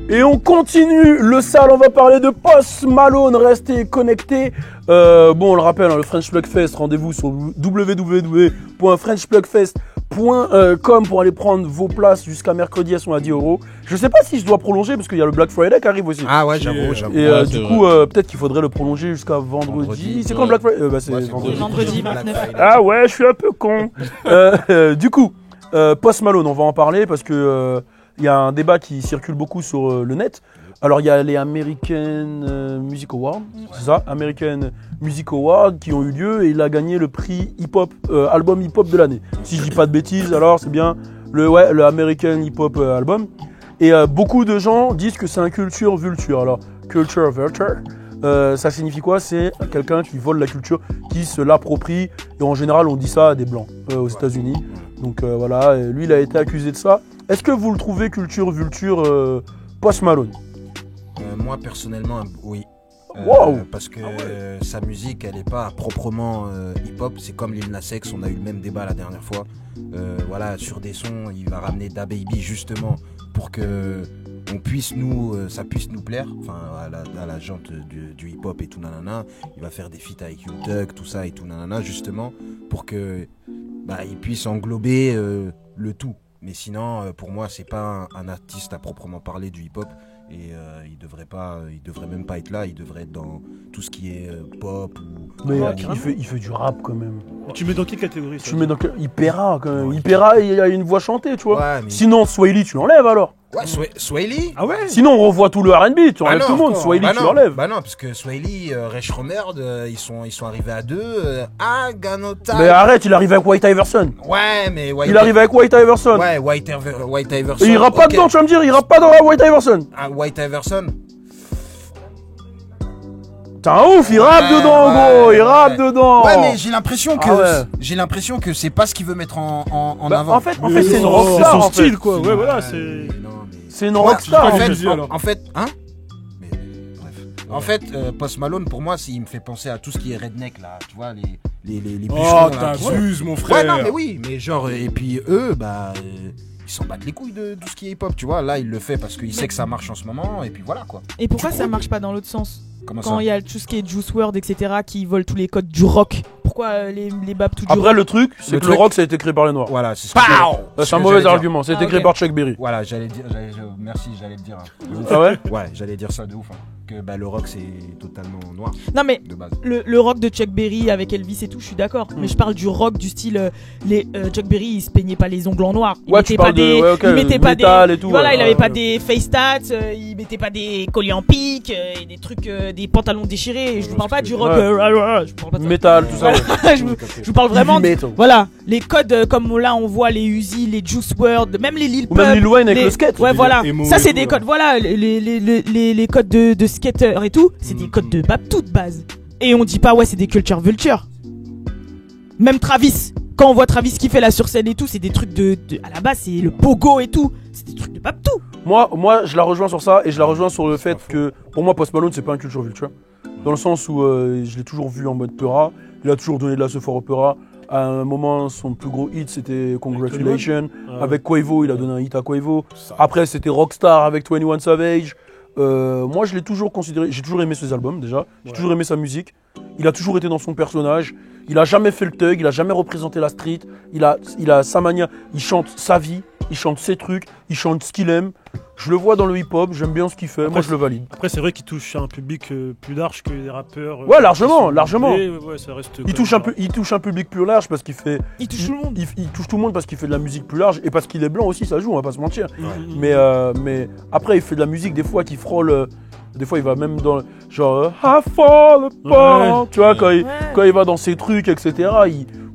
Et on continue le sale, on va parler de Post Malone, restez connectés. Bon, on le rappelle, hein, le French Plug Fest, rendez-vous sur www.frenchplugfest.com pour aller prendre vos places jusqu'à mercredi, elles sont à 10 €. Je sais pas si je dois prolonger parce qu'il y a le Black Friday qui arrive aussi. Ah ouais, j'avoue. Et Ouais, du c'est coup, peut-être qu'il faudrait le prolonger jusqu'à vendredi. C'est quand le Black Friday? C'est vendredi. Vendredi 29. Ah ouais, je suis un peu con. Du coup, Post Malone, on va en parler parce que il y a un débat qui circule beaucoup sur le net. Alors il y a les American Music Awards, c'est ça, American Music Awards qui ont eu lieu et il a gagné le prix hip-hop, album hip-hop de l'année. Si je dis pas de bêtises, alors c'est bien le American Hip-Hop Album. Et beaucoup de gens disent que c'est un culture vulture. Alors culture vulture, ça signifie quoi? C'est quelqu'un qui vole la culture, qui se l'approprie. Et en général, on dit ça à des blancs aux États-Unis. Donc voilà, et lui il a été accusé de ça. Est-ce que vous le trouvez culture vulture Post Malone? Moi personnellement, oui. Wow. Parce que sa musique, elle est pas proprement hip-hop. C'est comme Lil Nas X, on a eu le même débat la dernière fois. Voilà, sur des sons, il va ramener DaBaby justement pour que ça puisse nous plaire. Enfin, à la jante du hip-hop et tout nanana. Il va faire des feats avec Young Thug, tout ça et tout nanana, justement pour que il puisse englober le tout. Mais sinon, pour moi, c'est pas un artiste à proprement parler du hip-hop. Et il devrait même pas être là. Il devrait être dans tout ce qui est pop ou. Mais il fait du rap quand même. Mais tu mets dans quelle catégorie ça? Tu mets dans il paiera quand même. Il paiera, il a une voix chantée, tu vois. Ouais, mais... Sinon, Swahili, tu l'enlèves alors. Ouais, Swahili. Ah ouais. Sinon, on revoit tout le R&B, tu enlèves tout le monde. Swahili, tu l'enlèves. Bah non, parce que Swahili, Resh Romerd, ils sont arrivés à deux. Ganota. Mais arrête, il arrive avec White Iverson. Ouais, mais Il arrive avec White Iverson. Ouais, White Iverson. Et il rappe pas dedans, tu vas me dire, il rappe pas dans la White Iverson. Ah, White Iverson. T'es un ouf, il rappe dedans, gros, il rappe dedans. Ouais, mais j'ai l'impression que c'est pas ce qu'il veut mettre en avant. En fait, c'est une rockstar. C'est son en fait. style, quoi. Ouais, voilà, c'est. C'est une rockstar. En fait, hein? Mais bref. En fait, Post Malone, pour moi, il me fait penser à tout ce qui est redneck, là. Tu vois, les bûcherons. Oh, là, t'abuses, mon frère. Ouais, non, mais oui, mais genre, et puis eux, ils s'en battent les couilles de tout ce qui est hip-hop, tu vois. Là, il le fait parce qu'il sait que ça marche en ce moment, et puis voilà, quoi. Et pourquoi ça marche pas dans l'autre sens? Comment Quand ça? il y a tout ce qui est Juice WRLD, etc., qui volent tous les codes du rock. Pourquoi les babs tout du Après, rock? le truc, c'est que le rock, ça a été créé par les Noirs. Voilà, c'est ce C'est un mauvais argument, ça a été créé par Chuck Berry. Voilà, merci, j'allais le dire. Ah ouais? Ouais, j'allais dire ça de ouf. Hein. que le rock c'est totalement noir. Non mais de base. Le rock de Chuck Berry avec Elvis et tout, je suis d'accord. Mais je parle du rock du style Chuck Berry, il se peignait pas les ongles en noir. Il mettait pas des, il mettait pas des, voilà, il avait pas des face tats, il mettait pas des colliers en pique, et des trucs, des pantalons déchirés. Je vous parle pas du rock, je parle pas de métal, tout ça. Je vous parle vraiment, voilà, les codes comme là on voit les Uzi, les Juice WRLD, même les Lil Pump, même Lil Wayne avec le skate. Ouais, voilà. Ça c'est des codes, voilà, les codes de skater et tout, c'est des codes de Babtou de base. Et on dit pas ouais c'est des culture vulture. Même Travis, quand on voit Travis qui fait la sur scène et tout, c'est des trucs de à la base c'est le pogo et tout, c'est des trucs de Babtou. Moi je la rejoins sur ça et je la rejoins sur le fait que pour moi Post Malone c'est pas un culture vulture. Dans le sens où je l'ai toujours vu en mode Peura, il a toujours donné de la sephora au Peura. À un moment, son plus gros hit c'était Congratulations. Avec Quavo, il a donné un hit à Quavo. Après, c'était Rockstar avec 21 Savage. Moi, je l'ai toujours considéré, j'ai toujours aimé ses albums déjà. J'ai toujours aimé sa musique. Il a toujours été dans son personnage. Il a jamais fait le thug, il a jamais représenté la street. Il a sa manière, il chante sa vie, il chante ses trucs, il chante ce qu'il aime. Je le vois dans le hip-hop, j'aime bien ce qu'il fait, moi je le valide. Après c'est vrai qu'il touche un public plus large que les rappeurs. Ouais, largement. Ouais, ça reste il touche un public plus large parce qu'il fait. Il touche tout le monde. Il touche tout le monde parce qu'il fait de la musique plus large et parce qu'il est blanc aussi, ça joue, on va pas se mentir. Mais après il fait de la musique des fois qui frôle. Des fois il va même dans genre I fall apart, tu vois, quand il va dans ses trucs, etc.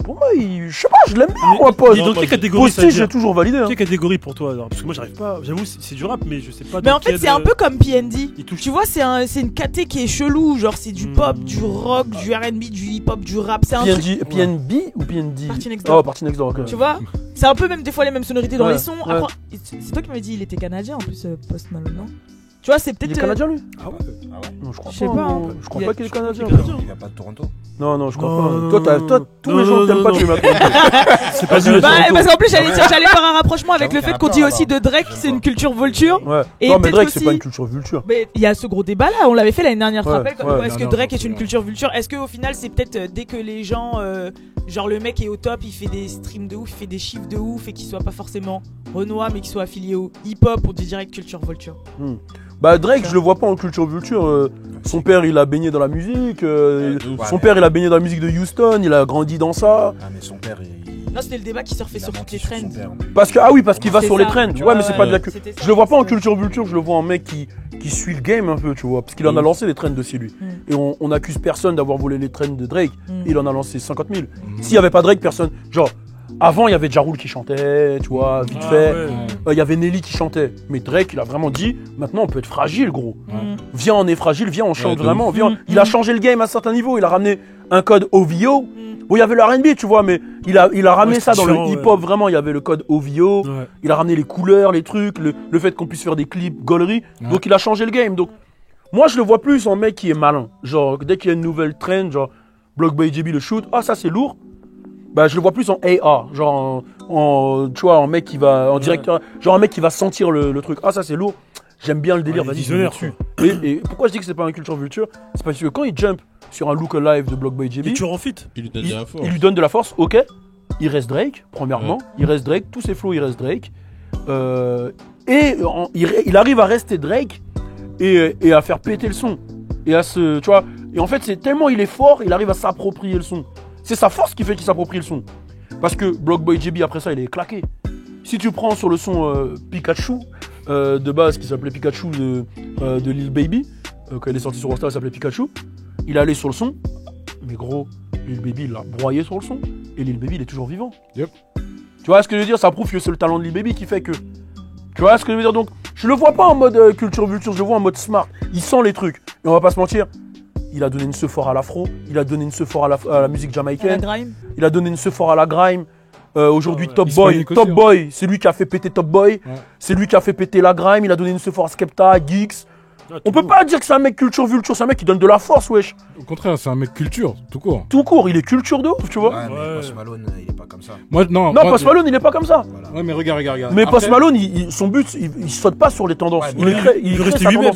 Pour moi, je sais pas, je l'aime bien, moi, Post. Dans quelle catégorie Post, j'ai toujours validé. Quelle catégorie pour toi alors? Parce que moi, j'arrive pas. J'avoue, c'est du rap, mais je sais pas. Mais en fait, c'est un peu comme PND. Tu vois, c'est une caté qui est chelou. Genre, c'est du pop, du rock, du R&B, du hip-hop, du rap. C'est un truc. PNB ou PND? Party Next Door. Oh, Party Next Door, ok. Tu vois, c'est un peu même des fois les mêmes sonorités dans les sons. Après, c'est toi qui m'avais dit il était canadien en plus, Post Malone, non? Tu vois, c'est peut-être. Il est canadien lui? Ah ouais. Non, je crois pas. Je sais pas. Je crois pas qu'il est canadien. Il vient pas de Toronto. Non, je crois pas. Toi, tous les gens que t'aimes pas, tu les mets. C'est pas parce qu'en plus, j'allais faire un rapprochement avec le fait qu'on dit aussi de Drake, c'est une culture vulture. Ouais. Et non, mais Drake, aussi... c'est pas une culture vulture. Mais il y a ce gros débat là, on l'avait fait l'année dernière, tu te rappelles? Est-ce que Drake est une non. culture vulture? Est-ce qu'au final, c'est peut-être dès que les gens. Genre, le mec est au top, il fait des streams de ouf, il fait des chiffres de ouf et qu'il soit pas forcément Renoir, mais qu'il soit affilié au hip-hop, on dit direct culture vulture. Bah Drake, je le vois pas en culture vulture. Son père, il a baigné dans la musique. Son père, il a baigné dans la musique de Houston. Il a grandi dans ça. Ah mais son père, non, c'était le débat qui surfait sur toutes les trends. Parce qu'il va sur les trends. Ouais, mais c'est pas de la culture. Je le vois pas en culture vulture. Je le vois en mec qui suit le game un peu, tu vois. Parce qu'il en a lancé des trends dessus lui. Et on accuse personne d'avoir volé les trends de Drake. Il en a lancé 50 000. S'il y avait pas Drake, personne. Genre. Avant, il y avait Ja Rule qui chantait, tu vois, vite fait. Il y avait Nelly qui chantait. Mais Drake, il a vraiment dit, maintenant, on peut être fragile, gros. Viens, on est fragile, viens, on chante vraiment. Viens. Il a changé le game à certains niveaux. Il a ramené un code OVO. Bon, il y avait le R&B, tu vois, mais il a ramené ça dans le hip-hop, vraiment. Il y avait le code OVO. Il a ramené les couleurs, les trucs, le fait qu'on puisse faire des clips gaulerie. Donc, il a changé le game. Donc, moi, je le vois plus en mec qui est malin. Genre, dès qu'il y a une nouvelle trend, genre, Block Boy JB le shoot, ça, c'est lourd. Bah, je le vois plus en AR, genre tu vois, en mec qui va, en directeur, genre un mec qui va sentir le truc. Ça c'est lourd. J'aime bien le délire, vas-y, je vais dessus. Et pourquoi je dis que c'est pas un culture vulture? C'est parce que quand il jump sur un look alive de Block Boy JB, il en fit. Il lui donne de la force. Il lui donne de la force, ok. Il reste Drake, premièrement. Il reste Drake, tous ses flows, il reste Drake. Il arrive à rester Drake et à faire péter le son. Et à tu vois, et en fait, c'est tellement il est fort, il arrive à s'approprier le son. C'est sa force qui fait qu'il s'approprie le son. Parce que Block Boy JB, après ça, il est claqué. Si tu prends sur le son Pikachu, de base, qui s'appelait Pikachu de Lil Baby, quand il est sorti sur Rockstar, il s'appelait Pikachu, il est allé sur le son, mais gros, Lil Baby, il l'a broyé sur le son, et Lil Baby, il est toujours vivant. Yep. Tu vois ce que je veux dire? Ça prouve que c'est le talent de Lil Baby qui fait que... Tu vois ce que je veux dire? Donc, je le vois pas en mode culture vulture, je le vois en mode smart. Il sent les trucs. Et on va pas se mentir, il a donné une sephora à l'afro, il a donné une sephora à la musique jamaïcaine, il a donné une sephora à la grime. Aujourd'hui, Top Boy, c'est lui qui a fait péter Top Boy, c'est lui qui a fait péter la grime, il a donné une sephora à Skepta, à Geeks. On peut pas dire que c'est un mec culture vulture, c'est un mec qui donne de la force, wesh. Au contraire, c'est un mec culture, tout court. Tout court, il est culture de ouf, tu vois. Ouais, mais Post Malone, il est pas comme ça. Non, Post Malone, il est pas comme ça. Voilà. Ouais, mais regarde. Mais Post Malone, son but, il saute pas sur les tendances. Ouais, il veut rester lui-même,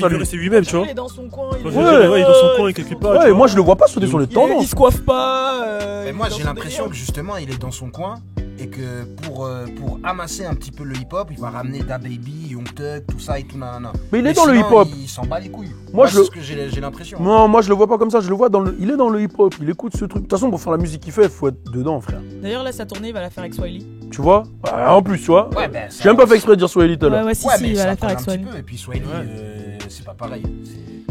tu vois. Il est dans son coin. Il est dans son coin, il quelque part. Ouais, moi je le vois pas sauter sur les tendances. Il se coiffe pas. Mais moi j'ai l'impression que justement il est dans son coin et que pour amasser un petit peu le hip-hop, il va ramener DaBaby, Young Thug, tout ça et tout nanana. Mais il est dans le hip-hop. Il s'en bat les couilles. Moi, c'est ce que j'ai l'impression. Non, moi je le vois pas comme ça, je le vois il est dans le hip-hop, il écoute ce truc. De toute façon, pour faire la musique qu'il fait, il faut être dedans, frère. D'ailleurs, là, sa tournée, il va la faire avec Swahili. Tu vois en plus, tu vois. Ouais, ben, j'ai même pas fait exprès de dire Swahili tout à l'heure. Ouais, si, il va la faire avec Swahili. Et puis Swahili, c'est pas pareil.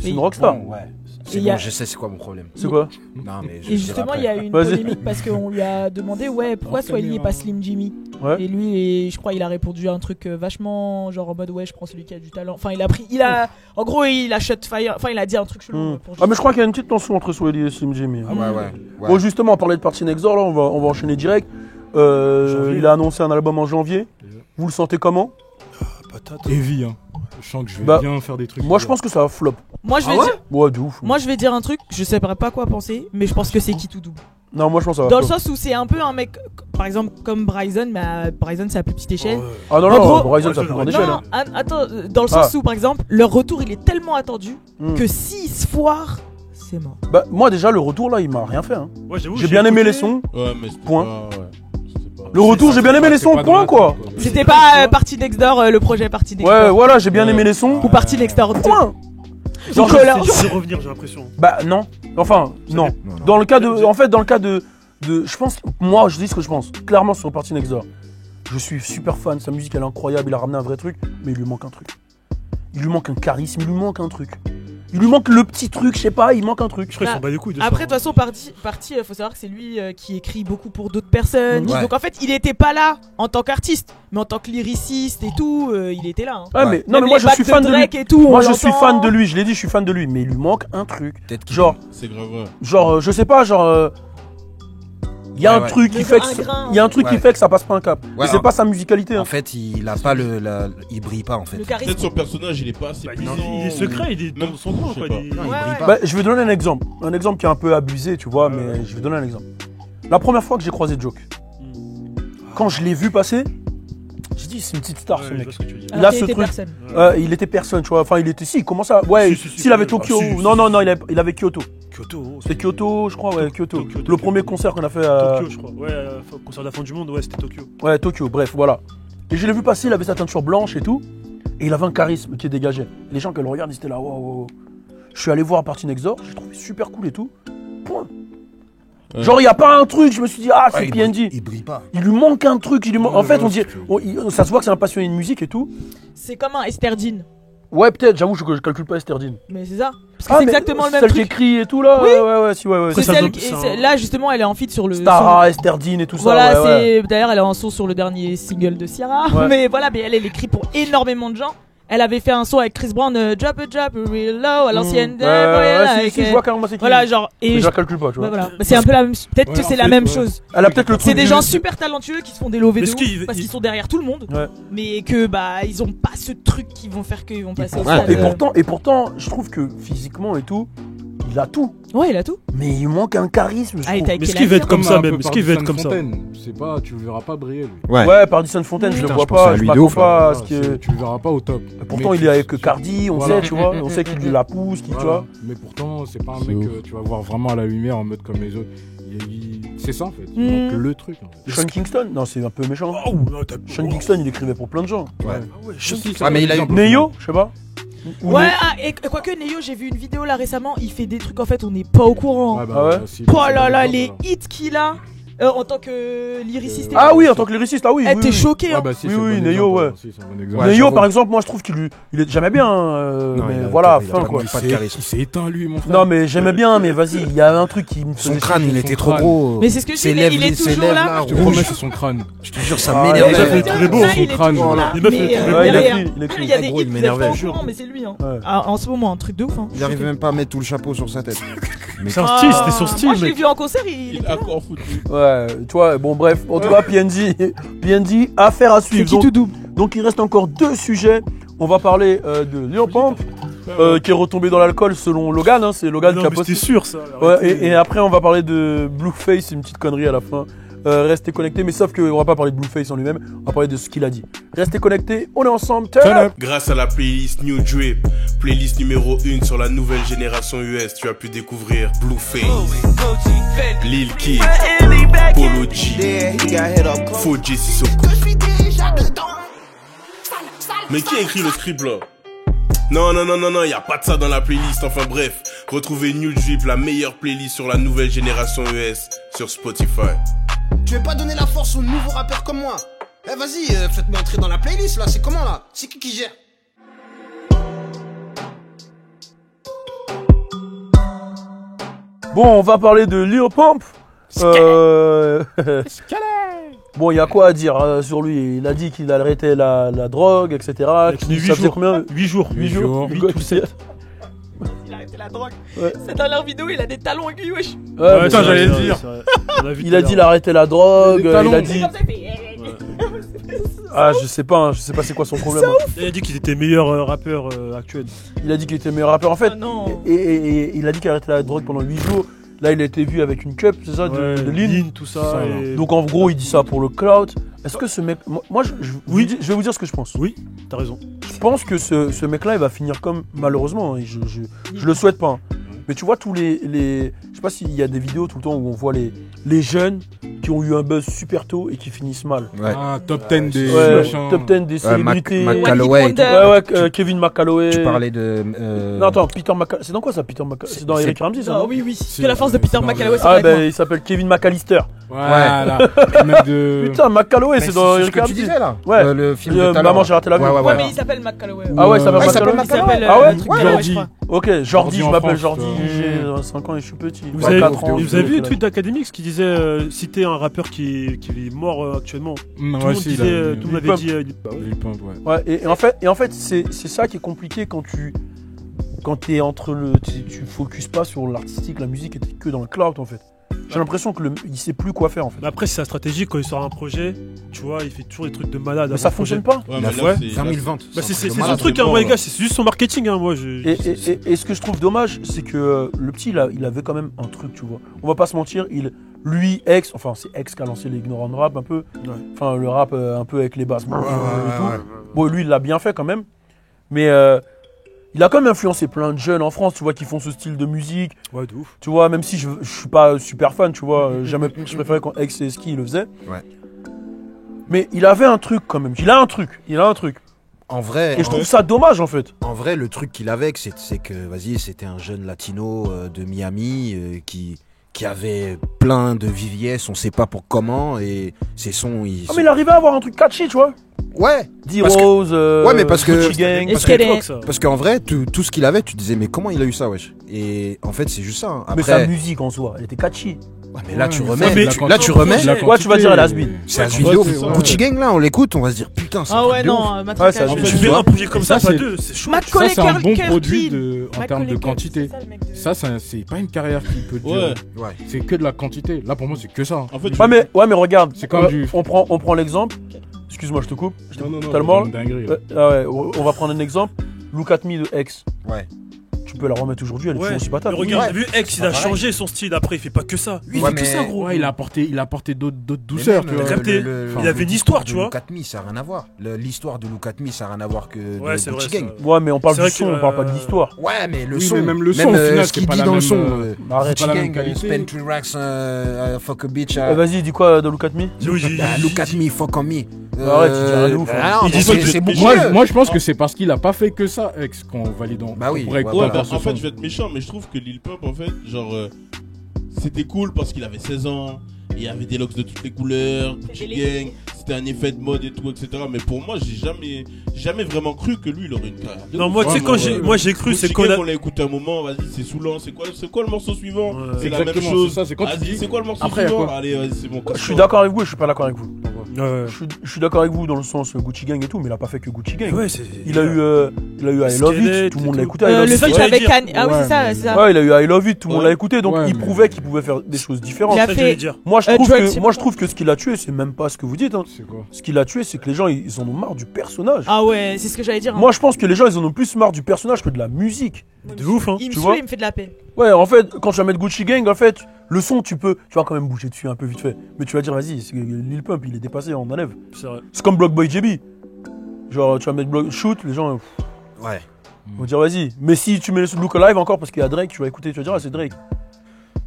C'est une rockstar. Bon, ouais. C'est bon, je sais c'est quoi mon problème. C'est quoi? Non, mais et justement, il y a eu une polémique parce qu'on lui a demandé pourquoi Swahili et pas Slim Jimmy. Et lui, je crois, il a répondu à un truc vachement genre en mode je prends celui qui a du talent. Enfin, en gros, il a shut fire. Enfin, il a dit un truc chelou. Mais je crois qu'il y a une petite tension entre Swahili et Slim Jimmy. Ah ouais. Bon, justement, on parlait de Party Next Door, là, on va enchaîner direct. Il a annoncé un album en janvier. Vous le sentez comment? Heavy, hein. Je sens que je vais bien faire des trucs. Moi, je pense que ça va flop. Moi, je vais dire. Ouais, de ouf. Moi, je vais dire un truc. Je sais pas quoi penser, mais je pense que c'est Kitou Double. Non, moi, je pense que ça va flop. Dans flop. le sens où c'est un peu un mec, par exemple, comme Bryson, mais Bryson, c'est à plus petite échelle. Ah non, Bryson, c'est à plus grande échelle. Non, attends, dans le sens où, par exemple, leur retour, il est tellement attendu que s'il se foire, c'est mort. Bah, moi, déjà, le retour, là, il m'a rien fait. Hein. Ouais, j'ai bien aimé les sons. Ouais, mais point. Le retour, j'ai bien aimé les sons, point quoi. C'était pas Party Next Door, le projet Party Next Door. Ouais, voilà, j'ai bien aimé les sons. Ou Party Next Door 2. Point. Genre, je vais revenir, j'ai l'impression. Bah, non. Enfin, non. Dans le cas de. Je pense, moi, je dis ce que je pense. Clairement, sur Party Next Door. Je suis super fan, sa musique, elle est incroyable, il a ramené un vrai truc, mais il lui manque un truc. Il lui manque un charisme, il lui manque un truc. Il lui manque le petit truc, je sais pas, il manque un truc. Après, de toute façon, Party, faut savoir que c'est lui qui écrit beaucoup pour d'autres personnes. Ouais. Donc en fait, il était pas là en tant qu'artiste, mais en tant que lyriciste et tout, il était là. Hein. Ah, mais non, mais moi je suis fan de lui. Moi je suis fan de lui, je l'ai dit, je suis fan de lui, mais il lui manque un truc. Genre, c'est grave. Genre, je sais pas, genre. Il y a un truc qui fait que ça passe pas un cap. Et c'est pas sa musicalité. En fait, il a pas il brille pas en fait. Peut-être son personnage, il est pas assez puissant. Il est secret, il est dans son coin quoi. Bah, je vais donner un exemple qui est un peu abusé, tu vois, mais je vais donner un exemple. La première fois que j'ai croisé Joke, quand je l'ai vu passer, j'ai dit c'est une petite star ce mec. Il a ce truc. Il était personne, tu vois. Enfin, il était il commençait à s'il avait Tokyo. Non, il avait Kyoto. C'était Kyoto, je crois, Kyoto. Le premier concert qu'on a fait à Tokyo, je crois. Ouais, concert de la fin du monde, c'était Tokyo. Ouais, Tokyo, bref, voilà. Et je l'ai vu passer, il avait sa teinture blanche et tout, et il avait un charisme qui dégageait. Les gens qui le regardent, ils étaient là, wow. Je suis allé voir Party Next Door, j'ai trouvé super cool et tout. Point. Genre, il y a pas un truc, je me suis dit, c'est PND. Il brille pas. Il lui manque un truc, en fait, on dit, ça se voit que c'est un passionné de musique et tout. C'est comme un Esterdine. Ouais, peut-être, j'avoue, je calcule pas Esterdine. Mais c'est ça. Parce que c'est exactement le même truc. Celle qui écrit et tout là. Oui. Ouais. C'est celle qui, là justement, elle est en feat sur le. Stara, Esterdine et tout ça. Voilà, d'ailleurs, elle est en son sur le dernier single de Ciara. Ouais. Mais voilà, elle écrit pour énormément de gens. Elle avait fait un son avec Chris Brown, Drop a Real Low à l'ancienne. Si, je vois carrément c'est qui. Voilà, genre. Et je la calcule pas, tu vois. Voilà. C'est un peu la même. Peut-être que c'est la même chose. Elle a peut-être le truc. C'est des gens super talentueux qui se font des lovés de ouf parce qu'ils sont derrière tout le monde. Mais que ils ont pas ce truc qui vont faire qu'ils vont passer au stade. Et pourtant, je trouve que physiquement et tout, il a tout. Ouais, il a tout. Mais il manque un charisme. Mais ce qui va être comme ça même, ce qui va être comme ça. C'est pas, tu le verras pas briller lui. Ouais, Pardison Fontaine, je le vois pas, je m'attends pas à ce que tu le verras pas au top. Pourtant, il est avec Cardi, on sait, tu vois, on sait qu'il la pousse, tu vois. Mais pourtant, c'est pas un mec que tu vas voir vraiment à la lumière en mode comme les autres. C'est ça en fait. Donc le truc. Sean Kingston, non, c'est un peu méchant. Sean Kingston, il écrivait pour plein de gens. Ouais, mais il a eu Neo, je sais pas. Ouais, et quoique Neo, j'ai vu une vidéo là récemment, il fait des trucs en fait, on n'est pas au courant. Oh là là, les hits qu'il a en tant que lyriciste. Ah oui, en tant que lyriciste, ah oui. T'es choqué, hein. Oui, Neo, ouais. Neo, par exemple, moi je trouve qu'il est jamais bien. Mais voilà, fin quoi. Il s'est éteint lui, mon frère. Non, mais j'aimais bien, mais vas-y, il y a un truc qui me. Son crâne, il était trop gros. Mais c'est ce que je dis, il est toujours là. Je te promets, c'est son crâne. Je te jure, ça m'énerve. Il est très beau, son crâne. Il écrit. Il y a des hits, vous êtes pas au courant, mais c'est lui. En ce moment, un truc de ouf. Il arrive même pas à mettre tout le chapeau sur sa tête. C'est un style, c'était son style. Moi, je l'ai vu en concert, il est encore foutu. Ouais, tu vois, bon, bref, en tout cas, PND, affaire à suivre. C'est qui tout double. Donc, il reste encore 2 sujets. On va parler de Lil Pump, qui est retombé dans l'alcool selon Logan. C'est Logan qui a posté. C'était sûr, ça. Ouais, et après, on va parler de Blueface, une petite connerie à la fin. Restez connectés, mais sauf qu'on va pas parler de Blueface en lui-même, on va parler de ce qu'il a dit. Restez connectés, on est ensemble. Turn up. Grâce à la playlist New Drip, playlist numéro 1 sur la nouvelle génération US, tu as pu découvrir Blueface, Lil Kid, Polo G, Fodji Sissoko. Mais qui a écrit le script là? Non, y a pas de ça dans la playlist, enfin bref. Retrouvez New Drip, la meilleure playlist sur la nouvelle génération US, sur Spotify. Tu veux pas donner la force aux nouveaux rappeurs comme moi? Eh vas-y, faites-moi entrer dans la playlist là, c'est comment là? C'est qui gère? Bon, on va parler de Lil Pump. Bon, il y a quoi à dire sur lui? Il a dit qu'il arrêtait la drogue, etc. Ça faisait combien? 8 jours. 8 jours. 8 ou 7. Il a arrêté la drogue. Ouais. C'est dans leur vidéo, il a des talons aiguilles, wesh. Ouais, putain, j'allais dire. Il a dit il arrêtait la drogue, il a dit... Ah, je sais pas c'est quoi son problème. Il a dit qu'il était meilleur rappeur actuel. Il a dit qu'il était meilleur rappeur en fait. Et il a dit qu'il arrêtait la drogue pendant 8 jours. Là, il a été vu avec une cup, c'est ça, de lean, tout ça. Et... Donc en gros, il dit ça pour le clout. Est-ce que ce mec... Moi, je vais vous dire ce que je pense. Oui, t'as raison. Je pense que ce mec-là, il va finir comme... Malheureusement, hein, je le souhaite pas. Hein. Mais tu vois tous les... Je sais pas s'il y a des vidéos tout le temps où on voit les jeunes qui ont eu un buzz super tôt et qui finissent mal. Ouais. Ah, top 10 des top 10 des célébrités. McCalloway. Kevin McCalloway. Tu parlais de... Non, attends, Peter McCalloway. C'est dans quoi ça, Peter McCalloway? C'est dans Eric Ramsey, ça? Oui. C'est la force de Peter McCalloway. Ah, ben il s'appelle Kevin McAllister. Voilà. Putain, McCalloway, c'est dans Eric Ramsey. Tu disais là. Ouais. Le film de Maman, j'ai raté l'avion. Ouais, mais il s'appelle McCalloway. Ah ouais, il s'appelle McCalloway. Ah ouais, Jordi. Ok, Jordi, je m'appelle Jordi. J'ai 5 ans et je suis petit. Vous avez vu le tweet d'Academix qui disait citer un rappeur qui est mort actuellement. Tout le monde disait, tout le monde avait dit. Ouais, et en fait, c'est ça qui est compliqué quand t'es entre le. Tu focuses pas sur l'artistique, la musique, et t'es que dans le cloud en fait. J'ai l'impression qu'il sait plus quoi faire en fait. Mais après, c'est sa stratégie quand il sort un projet, tu vois, il fait toujours des trucs de malade. Mais ça fonctionne pas. Ouais, mais là, c'est 20 000 ventes. Bah, c'est son truc, hein, moi, les gars, c'est juste son marketing, hein, moi. Et ce que je trouve dommage, c'est que le petit, il avait quand même un truc, tu vois. On va pas se mentir, lui, enfin, c'est X qui a lancé l'ignorant rap un peu. Ouais. Enfin, le rap un peu avec les basses. Ouais. Bon, lui, il l'a bien fait quand même. Mais. Il a quand même influencé plein de jeunes en France, tu vois, qui font ce style de musique. Ouais, de ouf. Tu vois, même si je suis pas super fan, tu vois, je préférais quand X et Ski le faisaient. Ouais. Mais il avait un truc quand même. Il a un truc. En vrai. Et je trouve ça dommage en fait. En vrai, le truc qu'il avait, c'est que, c'était un jeune latino de Miami qui avait plein de VVS, on sait pas pour comment, et ses sons, mais il arrivait à avoir un truc catchy, tu vois. Ouais. D-Rose, ouais, mais parce que Gang. parce qu'en vrai, tout ce qu'il avait, tu disais mais comment il a eu ça, wesh. Et en fait, c'est juste ça. Hein. Après... Mais sa musique en soi, elle était catchy. Ouais, mais là, tu remets. Ouais, tu vas dire elle has-been. C'est has-been de ouf. Gucci Gang, là, on l'écoute, on va se dire putain, c'est. Ah ouais, non, tu fais un projet comme ça, pas deux, c'est chaud. Ça, c'est un bon produit en termes de quantité. Ça, c'est pas une carrière qui peut durer. Ouais. C'est que de la quantité. Là, pour moi, c'est que ça. En fait, ouais, mais regarde. C'est comme du. On prend l'exemple. Excuse-moi, je te coupe. Tellement. On va prendre un exemple. Look at Me de X. Ouais. Tu peux la remettre aujourd'hui, elle est toujours aussi patate. Regarde, t'as vu X, il a changé son style. Après, il fait pas que ça. Lui, il fait que ça, gros. Ouais, il a apporté d'autres douceurs. Tu vois. Il avait une histoire, tu vois. Look at Me, ça n'a rien à voir. L'histoire de Look at Me, ça n'a rien à voir que de Gucci Gang. Ouais, mais on parle du son, on parle pas de l'histoire. Ouais, mais le son. Même le son, au final, ce qu'il dit dans le son. Gucci Gang, spend 3 racks, fuck a bitch. Vas-y, dis quoi dans Look at Me? Look at me, fuck on me. Arrête, tu dis rien de ouf. C'est beaucoup. Moi, je pense que c'est parce qu'il a pas fait que ça, X, qu'on valide. Bah oui. En fait, je vais être méchant, mais je trouve que Lil Pump, en fait, genre, c'était cool parce qu'il avait 16 ans, il y avait des locks de toutes les couleurs, Gucci Gang, c'était un effet de mode et tout, etc. Mais pour moi, j'ai jamais vraiment cru que lui, il aurait une carrière. Non, moi, tu sais, quand j'ai cru, c'est qu'on l'a écouté un moment, vas-y, c'est saoulant, c'est quoi le morceau suivant? C'est la même chose. Vas-y, c'est quoi le morceau suivant? Allez, vas-y, c'est bon. Je suis d'accord avec vous et je suis pas d'accord avec vous. Je suis d'accord avec vous dans le sens Gucci Gang et tout, mais il a pas fait que Gucci Gang. Ouais, il a eu Il a eu I Love It, tout le monde l'a écouté. Le feat avec Kanye. Ah oui, c'est ça, c'est ça. Ouais, il a eu I Love It, tout le monde l'a écouté, donc il prouvait qu'il pouvait faire des choses différentes. Moi, je trouve que ce qu'il a tué, c'est même pas ce que vous dites. C'est quoi ? Ce qu'il a tué, c'est que les gens, ils en ont marre du personnage. Ah ouais, c'est ce que j'allais dire. Moi, je pense que les gens, ils en ont plus marre du personnage que de la musique. De ouf, hein. Il me saoule, il me fait de la peine. Ouais, en fait, quand tu vas mettre Gucci Gang, en fait, le son, tu vas quand même bouger dessus un peu vite fait. Mais tu vas dire, vas-y, Lil Pump, il est dépassé, on enlève. C'est vrai. C'est comme Block Boy JB. Genre, tu vas mettre Shoot, les gens. Ouais. Vont dire, vas-y. Mais si tu mets le Look Alive encore parce qu'il y a Drake, tu vas écouter, tu vas dire, ah, c'est Drake.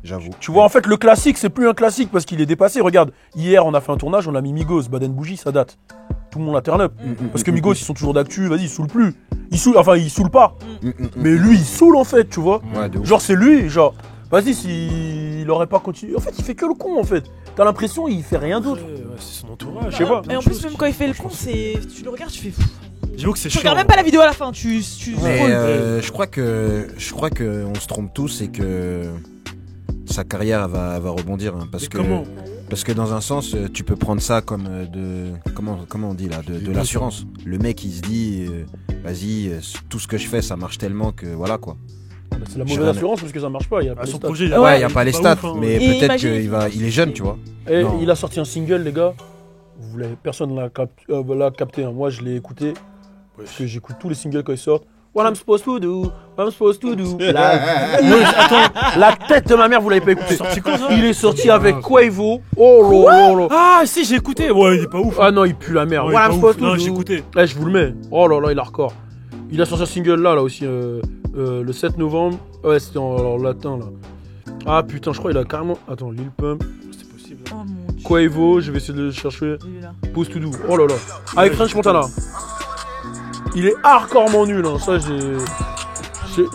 J'avoue. Tu vois, en fait, le classique, c'est plus un classique parce qu'il est dépassé. Regarde, hier, on a fait un tournage, on a mis Migos, Bad and Bougie, ça date. Tout le monde a turn up. Parce que Migos, ils sont toujours d'actu, vas-y, ils saoulent plus. Ils saoulent pas. Mais lui, il saoule, en fait, tu vois. Ouais, de ouf. Genre, c'est lui, genre, vas-y, s'il aurait pas continué. En fait, il fait que le con, en fait. T'as l'impression, il fait rien d'autre. Ouais, c'est son entourage. Je sais pas. Et en plus, même quand il fait le con, tu le regardes, tu fais fou. J'avoue que c'est Tu chiant. regardes même pas la vidéo à la fin, tu Mais je crois que on se trompe tous et que sa carrière va rebondir, hein, parce que dans un sens tu peux prendre ça comme de comment on dit là, de l'assurance. Le mec il se dit vas-y, tout ce que je fais ça marche tellement que voilà quoi. C'est la mauvaise assurance parce que ça marche pas, il y a pas les stats. Il y a pas les stats, mais peut-être qu'il est jeune, tu vois. Et il a sorti un single, les gars. Personne l'a capté, hein. Moi je l'ai écouté parce que j'écoute tous les singles quand ils sortent. What I'm supposed to do, what I'm supposed to do. Attends, la tête de ma mère, vous l'avez pas écouté. Il est sorti avec Quavo. Oh là là. Ah si, j'ai écouté. Ouais, il est pas ouf. Ah non, il pue la merde. Ouais, What I'm supposed to do. J'ai écouté. Là, je vous le mets. Oh là là, il a record. Il a sorti un single là aussi, le 7 novembre. Ouais, c'était en latin là. Ah putain, je crois il a carrément. Attends, Lil Pump. C'est possible. Oh mon Dieu. Quavo, je vais essayer de le chercher. Pose to do. Oh là là. Avec French Montana. Il est hardcorement nul, hein. Ça je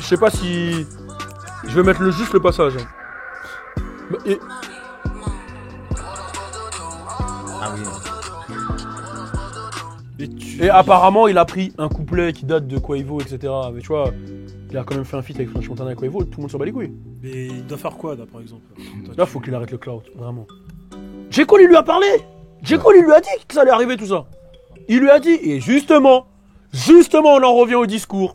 sais pas si. Je vais mettre juste le passage. Hein. Ah oui. Et apparemment il a pris un couplet qui date de Quavo, etc. Mais tu vois, il a quand même fait un feat avec French Montana et Quavo, tout le monde s'en bat les couilles. Mais il doit faire quoi là par exemple? Là faut qu'il arrête le cloud, vraiment. J. Cole il lui a parlé. J. Cole il lui a dit que ça allait arriver tout ça. Il lui a dit, et justement, on en revient au discours.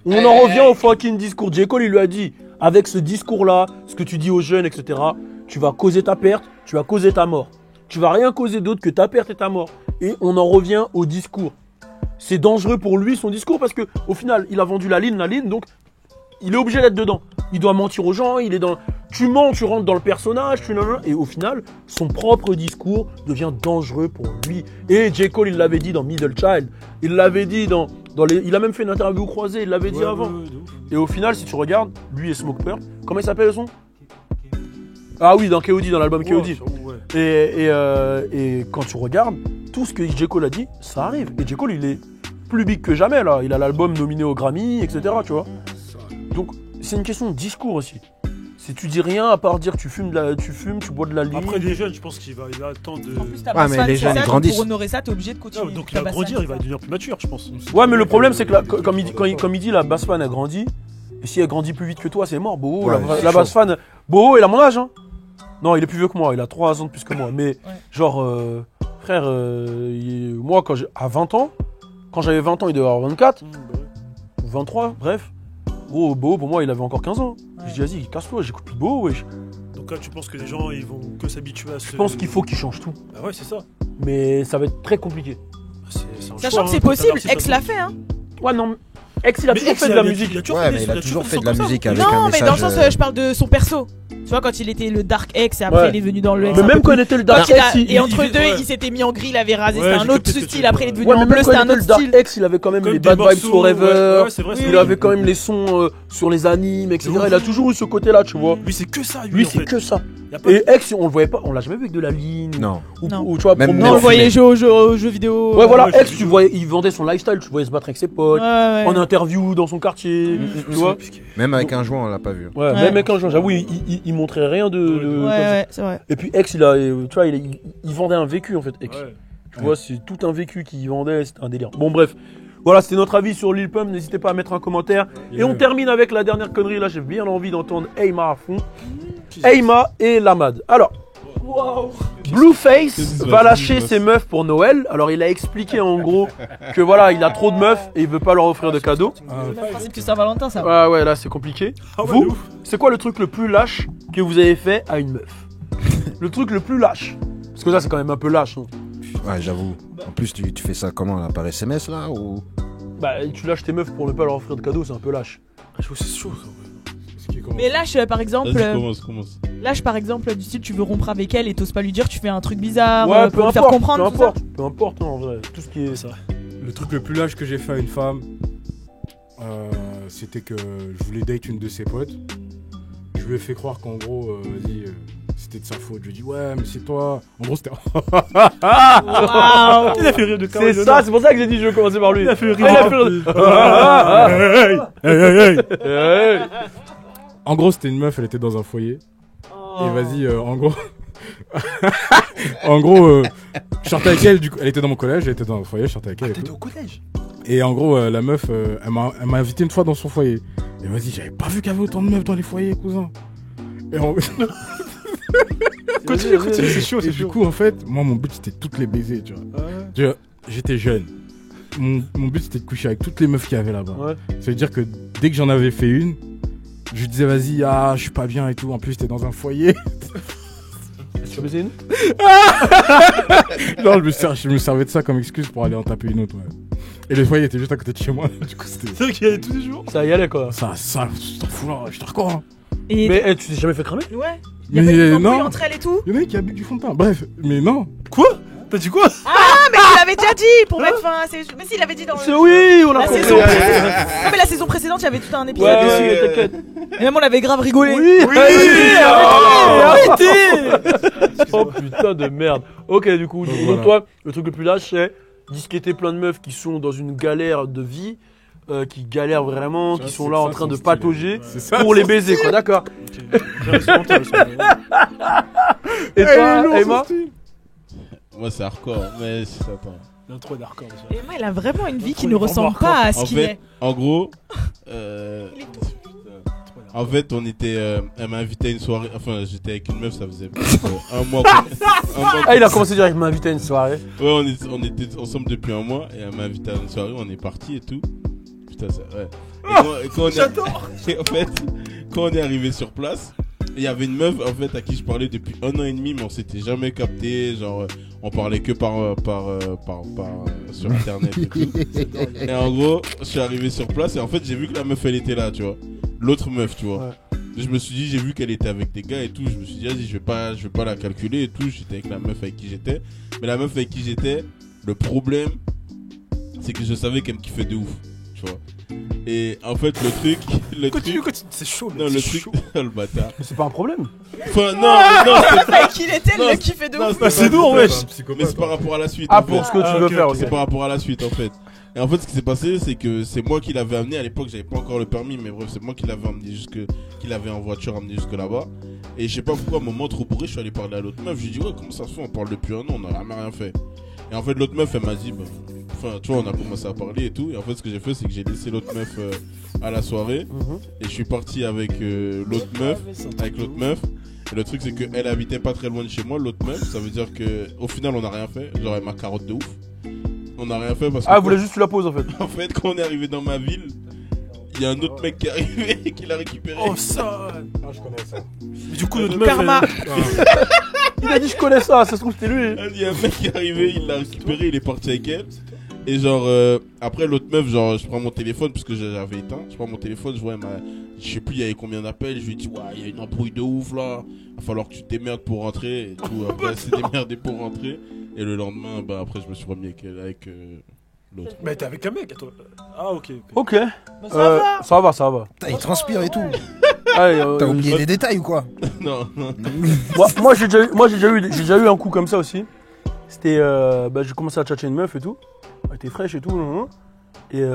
On en revient au fucking discours. J. Cole il lui a dit, avec ce discours là, ce que tu dis aux jeunes, etc., tu vas causer ta perte, tu vas causer ta mort. Tu vas rien causer d'autre que ta perte et ta mort. Et on en revient au discours. C'est dangereux pour lui son discours parce que au final il a vendu la ligne, donc il est obligé d'être dedans. Il doit mentir aux gens, il est dans. Tu mens, tu rentres dans le personnage, et au final son propre discours devient dangereux pour lui. Et J. Cole il l'avait dit dans Middle Child, il l'avait dit dans les. Il a même fait une interview croisée, il l'avait dit avant. Et au final si tu regardes, lui et Smoke Purp, comment il s'appelle le son? Ah oui, dans K.O.D, dans l'album K.O.D. Et quand tu regardes, tout ce que J. Cole a dit, ça arrive. Et J. Cole, il est plus big que jamais, là. Il a l'album nominé au Grammy, etc., tu vois. Donc, c'est une question de discours aussi. Si tu dis rien à part dire tu fumes, tu bois de la ligne. Après, les jeunes, je pense qu'il va attendre de. En plus, t'as mais les jeunes, ils grandissent. Pour honorer ça, t'es obligé de continuer. Donc, il va grandir, il va devenir plus mature, je pense. Ouais, mais le problème, c'est que comme il dit, la basse fan a grandi. Et si elle grandit plus vite que toi, c'est mort. Boho, la basse fan. Boho, il a mon âge, hein. Non, il est plus vieux que moi, il a 3 ans de plus que moi. Mais genre, frère, moi, à 20 ans, quand j'avais 20 ans, il devait avoir 24, 23, bref. Gros, Boho, pour moi, il avait encore 15 ans. Je dis, vas-y, casse-toi, j'écoute plus Boho, wesh. Donc là, tu penses que les gens, ils vont que s'habituer à ce... Je pense qu'il faut qu'ils changent tout. Bah ouais, c'est ça. Mais ça va être très compliqué. Sachant que c'est possible, X l'a fait, hein. Ouais, non, X, il a toujours fait de la musique. Ouais, mais il a toujours fait de la musique avec un message... Non, mais dans le sens, je parle de son perso. Tu vois, quand il était le Dark X et après il est devenu dans le X. Mais même quand il était le Dark X, et entre deux, il s'était mis en gris, il avait rasé, c'était un autre style. Après, il est devenu en bleu, c'était un autre style. Le Dark X, il avait quand même les Bad Vibes Forever. Il avait quand même les sons sur les animes, etc. Il a toujours eu ce côté-là, tu vois. Lui, c'est que ça. Lui, c'est que ça. Et X, on le voyait pas, on l'a jamais vu avec de la ligne. Non. Ou tu vois, on le voyait jouer aux jeux vidéo. Ouais, voilà, X, tu voyais, il vendait son lifestyle, tu voyais se battre avec ses potes, en interview dans son quartier, tu vois. Même avec un joint, on l'a pas vu. Ouais, même avec un joint, j'avoue, il montrait rien de. Ouais, c'est vrai. Et puis X, tu vois, il vendait un vécu en fait, X. Tu vois, c'est tout un vécu qu'il vendait, c'était un délire. Bon, bref. Voilà, c'était notre avis sur Lil Pump. N'hésitez pas à mettre un commentaire. Et on termine avec la dernière connerie. Là, j'ai bien envie d'entendre Ayma à fond. Ayma et Lamad. Alors, Blueface va lâcher ses meufs pour Noël. Alors il a expliqué en gros que voilà, il a trop de meufs et il veut pas leur offrir de cadeaux. C'est le principe de Saint-Valentin, ça. Ouais, là c'est compliqué. Vous, c'est quoi le truc le plus lâche que vous avez fait à une meuf? Le truc le plus lâche. Parce que là c'est quand même un peu lâche. Hein. Ouais, j'avoue. En plus, tu fais ça comment là, par SMS là ou... Bah, tu lâches tes meufs pour ne pas leur offrir de cadeaux, c'est un peu lâche. Je trouve que c'est chaud ça. Mais lâche par exemple. Commence. Lâche par exemple du style tu veux rompre avec elle et t'oses pas lui dire, tu fais un truc bizarre pour lui faire importe, comprendre. Peu importe, non, en vrai. Tout ce qui est ça. Le truc le plus lâche que j'ai fait à une femme, c'était que je voulais date une de ses potes. Je lui ai fait croire qu'en gros, vas-y, c'était de sa faute. Je lui ai dit, ouais, mais c'est toi. En gros, c'était. Wow. Il a fait rire de Carole. C'est ça, c'est pour ça que j'ai dit je vais commencer par lui. Il a fait rire. Hey. En gros, c'était une meuf, elle était dans un foyer. Et vas-y, en gros. Je sortais avec elle, du coup, elle était dans mon collège, elle était dans un foyer, je sortais avec elle. T'étais au collège? Et en gros, la meuf, elle m'a invité une fois dans son foyer. Et vas-y, j'avais pas vu qu'il y avait autant de meufs dans les foyers, cousin. Et Continue, c'est chaud, c'est du chaud. coup, en fait, moi, mon but, c'était toutes les baiser, tu vois. Tu vois, j'étais jeune. Mon but, c'était de coucher avec toutes les meufs qu'il y avait là-bas. Ouais. Ça veut dire que dès que j'en avais fait une, je lui disais, vas-y, je suis pas bien et tout. En plus, t'es dans un foyer. Tu veux baiser une? Non, je me servais de ça comme excuse pour aller en taper une autre, ouais. Et le foyer était juste à côté de chez moi. Du coup, c'était. C'est vrai qu'il y allait tous les jours. Ça y allait quoi. Ça, je t'en fous là, je te recours. Hein. Mais tu t'es jamais fait cramer? Ouais. Mais non. Entre elles et tout. Il y en a qui abusent du fond de teint. Bref, mais non. Quoi? T'as dit quoi? Ah, mais tu l'avais déjà dit pour mettre fin à ces. Mais si, il avait dit dans. Oui, on a la compris. saison précédente. Non, mais la saison précédente, il y avait tout un épisode Ouais, dessus. t'inquiète. Et même on avait grave rigolé. Oui, arrêtez. Oh putain de merde. Ok, du coup, voilà. toi, le truc le plus lâche, c'est disqueter plein de meufs qui sont dans une galère de vie, qui galèrent vraiment, qui sont là en train de patauger pour les baiser, quoi, d'accord. Et toi, Emma? Moi, c'est hardcore, mais attends. Il y a trop d'hardcore. Emma, elle a vraiment une vie qui ne ressemble pas à ce qu'il est. En gros, en fait, on était. Elle m'a invité à une soirée. Enfin, j'étais avec une meuf, ça faisait un mois. Ah, il a commencé direct, il m'a invité à une soirée. Ouais, on était ensemble depuis un mois et elle m'a invité à une soirée, on est parti et tout. Putain, ça. Ouais. Et en fait, quand on est arrivé sur place, il y avait une meuf en fait à qui je parlais depuis 1 an et demi, mais on s'était jamais capté. Genre, on parlait que par sur internet et tout. Et en gros, je suis arrivé sur place et en fait, j'ai vu que la meuf elle était là, tu vois. L'autre meuf, tu vois. Ouais. Je me suis dit, j'ai vu qu'elle était avec des gars et tout. Je me suis dit, vas-y, je vais pas la calculer et tout. J'étais avec la meuf avec qui j'étais. Mais la meuf avec qui j'étais, le problème, c'est que je savais qu'elle me kiffait de ouf, tu vois. Et en fait, Continue, c'est chaud. Non, le truc, le bâtard. C'est pas un problème. Enfin, non. Avec qui il était, elle le kiffait de ouf. C'est lourd, wesh. Mais c'est par rapport à la suite. Ah, pour ce que tu veux faire, c'est par rapport à la suite, en fait. Et en fait, ce qui s'est passé, c'est que c'est moi qui l'avais amené. À l'époque, j'avais pas encore le permis, mais bref, c'est moi qui l'avais amené qu'il avait en voiture amené jusque là-bas. Et je sais pas pourquoi, à un moment trop bourré, je suis allé parler à l'autre meuf. Je lui ai dit, ouais, comment ça se fait? On parle depuis un an, on n'a jamais rien fait. Et en fait, l'autre meuf, elle m'a dit, enfin, tu vois, on a commencé à parler et tout. Et en fait, ce que j'ai fait, c'est que j'ai laissé l'autre meuf à la soirée. Et je suis parti avec l'autre meuf. Et le truc, c'est qu'elle habitait pas très loin de chez moi, l'autre meuf. Ça veut dire qu'au final, on n'a rien fait. Genre, elle m'a carotte de ouf. On n'a rien fait parce que. Ah, vous voulez juste tu la poses en fait. En fait, quand on est arrivé dans ma ville, il y a un autre mec qui est arrivé et qui l'a récupéré. Oh, ça. Ah, je connais ça. Mais du coup, notre meuf. Karma. Il a dit, je connais ça, ça se trouve, c'était lui. Il y a un mec qui est arrivé, il l'a récupéré, il est parti avec elle. Et genre, après l'autre meuf, genre, je prends mon téléphone parce que j'avais éteint. Je prends mon téléphone, je vois, je sais plus, il y avait combien d'appels. Je lui dis, ouais, il y a une embrouille de ouf là. Il va falloir que tu te démerdes pour rentrer. Et tout. Après, elle s'est démerdée pour rentrer. Et le lendemain, après, je me suis remis avec l'autre. Mais t'es avec un mec, toi. Ah, ok. Ok. Bah, ça va. Il transpire et tout. T'as oublié des détails ou quoi? Non. Moi, j'ai déjà eu un coup comme ça aussi. C'était, j'ai commencé à tchatcher une meuf et tout. Elle était fraîche et tout. Et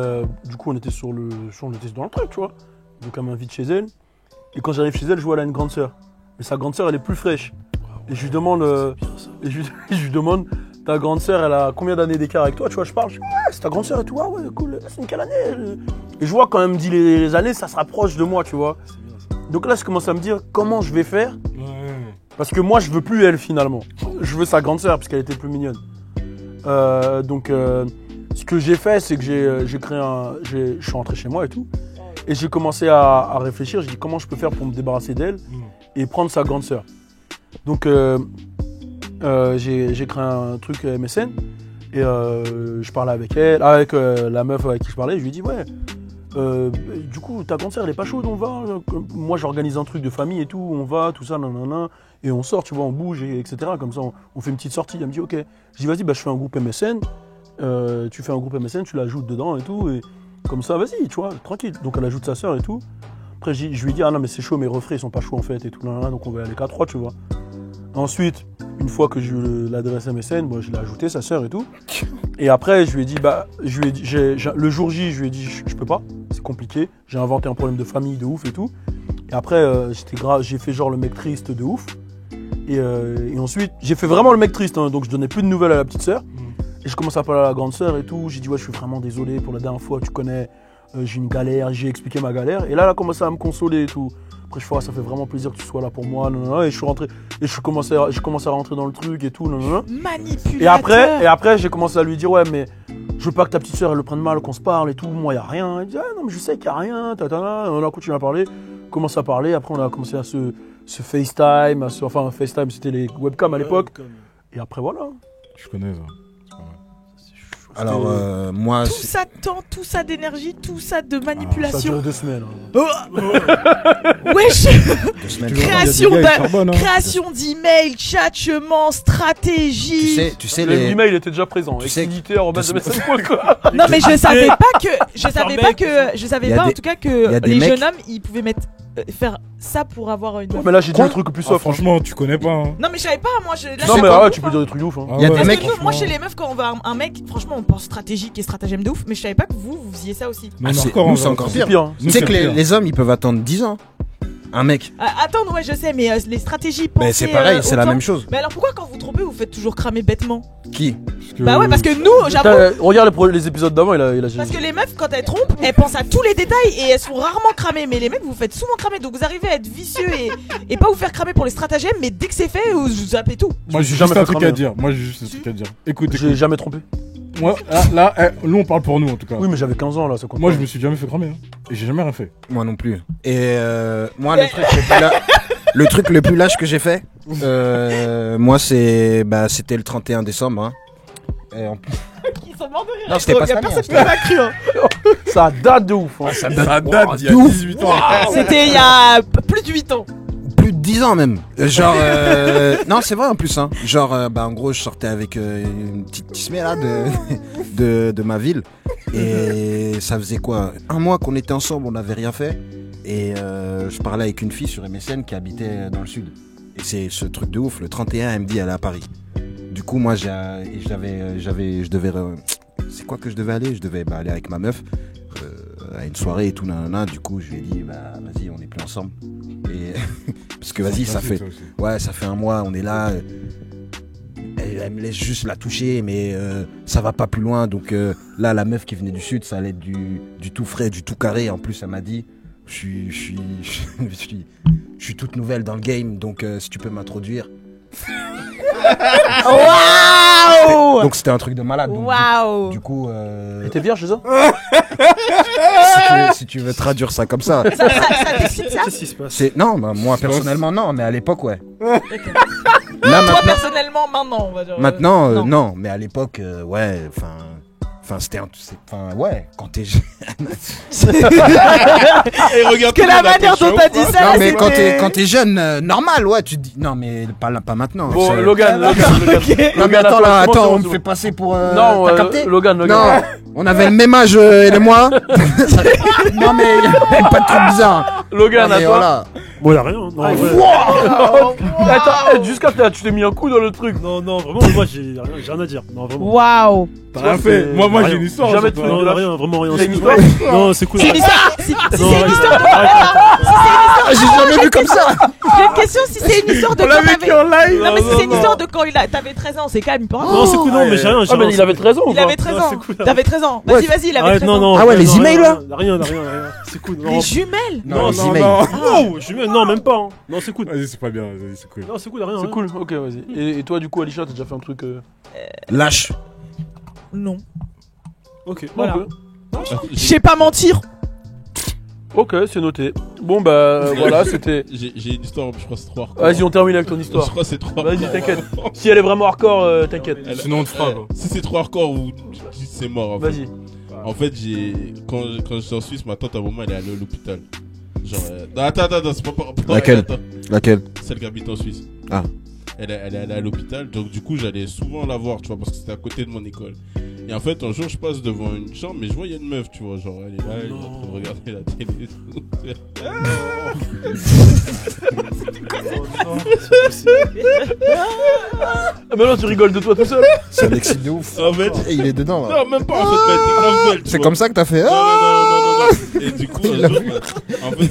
du coup, on était dans le truc, tu vois. Donc, elle m'invite chez elle. Et quand j'arrive chez elle, je vois elle a une grande sœur. Mais sa grande sœur, elle est plus fraîche. Et je lui demande, ta grande sœur, elle a combien d'années d'écart avec toi? Tu vois, je parle, ouais, c'est ta grande sœur et tout. Ah ouais, cool. C'est une quelle année? Et je vois quand elle me dit les années, ça se rapproche de moi, tu vois. Donc là, je commence à me dire comment je vais faire Parce que moi, je veux plus elle finalement. Je veux sa grande sœur parce qu'elle était plus mignonne. Donc, ce que j'ai fait, c'est que j'ai créé je suis rentré chez moi et tout. Et j'ai commencé à réfléchir. J'ai dit comment je peux faire pour me débarrasser d'elle et prendre sa grande sœur. Donc, j'ai créé un truc MSN. Et je parlais avec elle, avec la meuf avec qui je parlais. Je lui ai dit ouais. Du coup, ta grande sœur, elle est pas chaude, on va. Moi, j'organise un truc de famille et tout, on va, tout ça, nanana. Et on sort, tu vois, on bouge, etc. Comme ça, on fait une petite sortie. Elle me dit, ok. Je dis, vas-y, je fais un groupe MSN. Tu fais un groupe MSN, tu l'ajoutes dedans et tout. Et comme ça, vas-y, tu vois, tranquille. Donc, elle ajoute sa sœur et tout. Après, je lui ai dit, ah non, mais c'est chaud, mes refrains, ils sont pas chauds en fait et tout. Nanana, donc, on va aller qu'à 3, tu vois. Ensuite, une fois que j'ai eu l'adresse MSN, je l'ai ajouté, sa sœur et tout. Et après, je lui ai dit, le jour J, je lui ai dit, je peux pas, c'est compliqué. J'ai inventé un problème de famille de ouf et tout. Et après, j'ai fait genre le mec triste de ouf. Et ensuite, j'ai fait vraiment le mec triste, hein, donc je donnais plus de nouvelles à la petite sœur. Et je commence à parler à la grande sœur et tout. J'ai dit, ouais, je suis vraiment désolé pour la dernière fois, tu connais, j'ai une galère, j'ai expliqué ma galère. Et là, elle a commencé à me consoler et tout. Après, je fais, ça fait vraiment plaisir que tu sois là pour moi. Et je suis rentré, et je commence à rentrer dans le truc et tout. Manipulateur. Et après, j'ai commencé à lui dire, ouais, mais je veux pas que ta petite sœur elle le prenne mal, qu'on se parle et tout. Moi, y a rien. Elle dit, ah non, mais je sais qu'il y a rien. On a continué à parler. On commence à parler. Après, on a commencé à se FaceTime. Enfin, FaceTime, c'était les webcams à l'époque. Et après, voilà. Je connais ça. Alors, moi. Tout ça de temps, tout ça d'énergie, tout ça de manipulation. Ça dure 2 semaines. Wesh. Carbone, hein. Création d'emails, chatchement, stratégie. Tu sais l'email était déjà présent. Exilité@msn.com. Non, mais je savais pas en tout cas que les jeunes hommes, ils pouvaient faire ça pour avoir une. Mais là, j'ai dit un truc plus soft. Franchement, tu connais pas. Hein. Non, mais je savais pas, moi. Non, mais ouais, tu peux dire des trucs de ouf. Hein. Il y a des mecs. Moi, chez les meufs, quand on va un mec, franchement, on pense stratégique et stratagème de ouf, mais je savais pas que vous faisiez ça aussi. Nous, c'est encore pire. Tu sais que les hommes, ils peuvent attendre 10 ans. Un mec. Attends, ouais, je sais, mais les stratégies. Mais c'est pareil, c'est la même chose. Mais alors pourquoi quand vous trompez, vous faites toujours cramer bêtement? Qui? Bah ouais, parce que nous, j'avoue. Regarde les épisodes d'avant, il a Parce que les meufs, quand elles trompent, elles pensent à tous les détails et elles sont rarement cramées. Mais les mecs, vous faites souvent cramer, donc vous arrivez à être vicieux et pas vous faire cramer pour les stratagèmes, mais dès que c'est fait, vous zappez tout. Moi, j'ai juste un truc à dire. Écoute, j'ai jamais trompé. Moi, nous on parle pour nous en tout cas. Oui, mais j'avais 15 ans là, c'est quoi? Moi, je me suis jamais fait cramer. Et j'ai jamais rien fait. Moi non plus. Et moi, le truc le plus lâche que j'ai fait, moi, c'était le 31 décembre. Hein. Et Ils sont morts de rire. Non, c'était pas ça. Personne qui m'a cru. Ça date de ouf. Hein. Ça date d'il y a 18 ans. C'était il y a plus de 8 ans. Plus de 10 ans même. Genre, non, c'est vrai en plus. Hein. Genre, en gros, je sortais avec une petite tismée là de ma ville. Et ça faisait quoi? 1 mois qu'on était ensemble, on n'avait rien fait. Et je parlais avec une fille sur MSN qui habitait dans le sud. Et c'est ce truc de ouf. Le 31, elle me dit, elle est à Paris. Du coup, moi, je devais. C'est quoi que je devais aller? Je devais aller avec ma meuf à une soirée et tout, nanana. Du coup, je lui ai dit, vas-y, on est plus ensemble. Et parce que vas-y, ça fait 1 mois, on est là. Elle me laisse juste la toucher, mais ça va pas plus loin. Donc là, la meuf qui venait du sud, ça allait être du tout frais, du tout carré. En plus, elle m'a dit, je suis toute nouvelle dans le game, donc si tu peux m'introduire. Waouh! Donc c'était un truc de malade. Waouh! Du coup, t'es vierge, c'est ça? si tu veux traduire ça comme ça. Ça t'excite ça? Qu'est-ce qui se passe? Non, moi personnellement non, mais à l'époque ouais. Là, toi personnellement maintenant, on va dire. Maintenant non, mais à l'époque ouais, c'était ouais, quand t'es jeune. Et regarde que la manière dont t'as dit ça. Non, mais quand t'es jeune, normal, ouais, tu te dis. Non, mais pas maintenant. Bon, Logan. Non, mais attends, on me fait passer pour. Non, t'as capté? Logan. Non, on avait le même âge, elle et moi. Non, mais pas de truc bizarre. Logan, à toi. Voilà. Bon, y'a rien. Non, Attends, jusqu'à là, tu t'es mis un coup dans le truc. Non, vraiment, moi j'ai rien à dire. Non, vraiment. Waouh! T'as rien fait. Moi j'ai une histoire. Jamais de Non, rien, vraiment rien. C'est une histoire? Non, c'est cool. C'est une histoire. Si c'est une histoire de. J'ai jamais vu comme ça. J'ai une question, si c'est une histoire de. On l'a vécu en live. Non, mais si c'est une histoire de quand t'avais 13 ans, c'est calme, il peut raconter. Non, c'est cool, non, mais j'ai rien. Ah, mais il avait 13 ans. Il avait 13 ans. T'avais 13 ans. Vas-y, il avait 13 ans. Non, Ah ouais, les emails là? Rien. C'est cool. Les jumelles? Non, emails. Oh, non, même pas. Hein. Non, c'est cool. Vas-y, c'est pas bien, vas-y, c'est cool. Non, c'est cool, rien. C'est cool, ok, vas-y. Et toi, du coup, Alisha, t'as déjà fait un truc. Lâche. Non. Ok, voilà. Je sais pas mentir. Ok, c'est noté. Bon, bah voilà, c'était. J'ai une histoire, je crois que c'est trop hardcore. Vas-y, on termine avec ton histoire. Je crois que c'est trop Vas-y, t'inquiète. Si elle est vraiment hardcore, t'inquiète. Sinon, on te fera. Si c'est trop hardcore ou c'est mort. Vas-y. En fait, quand j'étais en Suisse, ma tante à un moment elle est allée à l'hôpital. Genre, attends, c'est pas par rapport. Laquelle Celle qui habite en Suisse. Ah. Elle est allée à l'hôpital, donc du coup j'allais souvent la voir, tu vois, parce que c'était à côté de mon école. Et en fait, un jour je passe devant une chambre, mais je vois il y a une meuf, tu vois, genre elle est là, elle est en train de regarder la télé. Ah, mais non, tu rigoles de toi tout seul. Ça l'excite de ouf. En fait, il est dedans là. Non, même pas en fait, mais t'es grave belle. C'est comme ça que t'as fait. Non. Et du coup, un jour, en fait.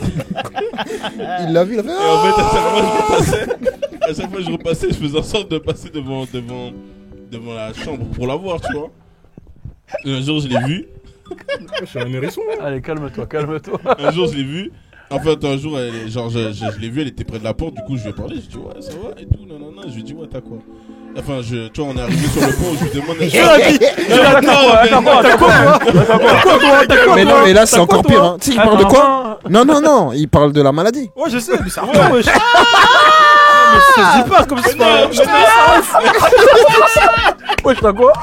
Il l'a vu, il a fait. Et en fait, à chaque fois je repassais, je faisais en sorte de passer devant la chambre pour la voir, tu vois. Et un jour, je l'ai vue. Je suis un hérisson. Allez, calme-toi. Un jour, je l'ai vue. En fait, un jour, je l'ai vue, elle était près de la porte. Du coup, je lui ai parlé. Je lui ai dit, ouais, ça va et tout. Non. Je lui ai dit, ouais, t'as quoi? Enfin, tu vois, on est arrivé sur le pont. Je lui demande. T'as quoi? Mais non, mais là, c'est encore pire. Hein. Tu sais, il parle de quoi? Non. Il parle de la maladie. Ouais, je sais, mais ça revient, wesh. Mais dis pas comme ça. Wesh, t'as quoi?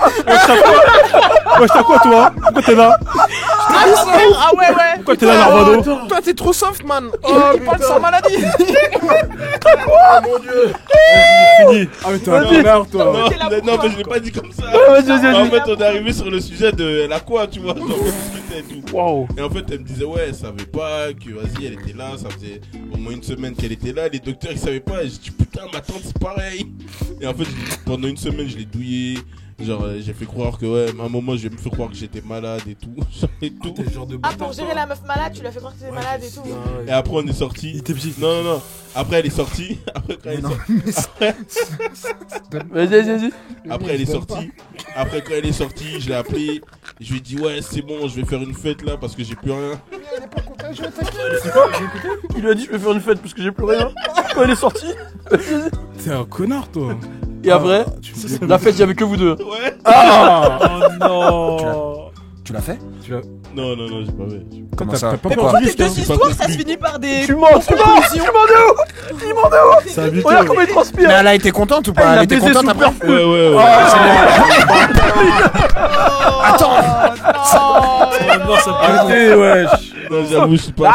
Wesh, t'as quoi, toi? Pourquoi t'es là? Ah ouais. Pourquoi t'es là, Narvado? Toi, t'es trop soft, man. Il parle de sa maladie. Oh mon dieu. Fini. Ah, mais t'es un connard, toi. Non, mais je l'ai pas dit comme ça. Vas-y. En fait, on est arrivé sur le sujet de la quoi, tu vois, genre on discutait et tout. Wow. Et en fait, elle me disait, ouais, elle savait pas que, vas-y, elle était là, ça faisait au moins une semaine qu'elle était là, les docteurs ils savaient pas. Et j'ai dit, putain, ma tante c'est pareil. Et en fait, pendant une semaine, je l'ai douillé. Genre, j'ai fait croire que, ouais, à un moment, j'ai me fait croire que j'étais malade et tout. Pour gérer la meuf malade, tu l'as fait croire que t'étais malade et tout. Et après, on est sorti. Il était petit. Non. Après, elle est sortie. Après, quand Vas-y. Après, elle est sortie. Après, quand elle est sortie, je l'ai appelée. Je lui ai dit, ouais, c'est bon, je vais faire une fête là parce que j'ai plus rien. Il lui a dit, je vais faire une fête parce que j'ai plus rien. Quand elle est sortie. T'es un connard, toi. Et après, la fête, il y avait que vous deux. Ouais. Ah. Oh non. Tu l'as fait? Non, j'ai pas fait. Comment ça? Mais pourquoi tes deux histoires, ça se finit par des. Tu mens de où? C'est habitué. Regarde comment il transpire. Mais elle a été contente ou pas? Elle était contente après? Ouais. Attends. Non, ça peut Arrêtez, wesh. Non, j'avoue, je suis pas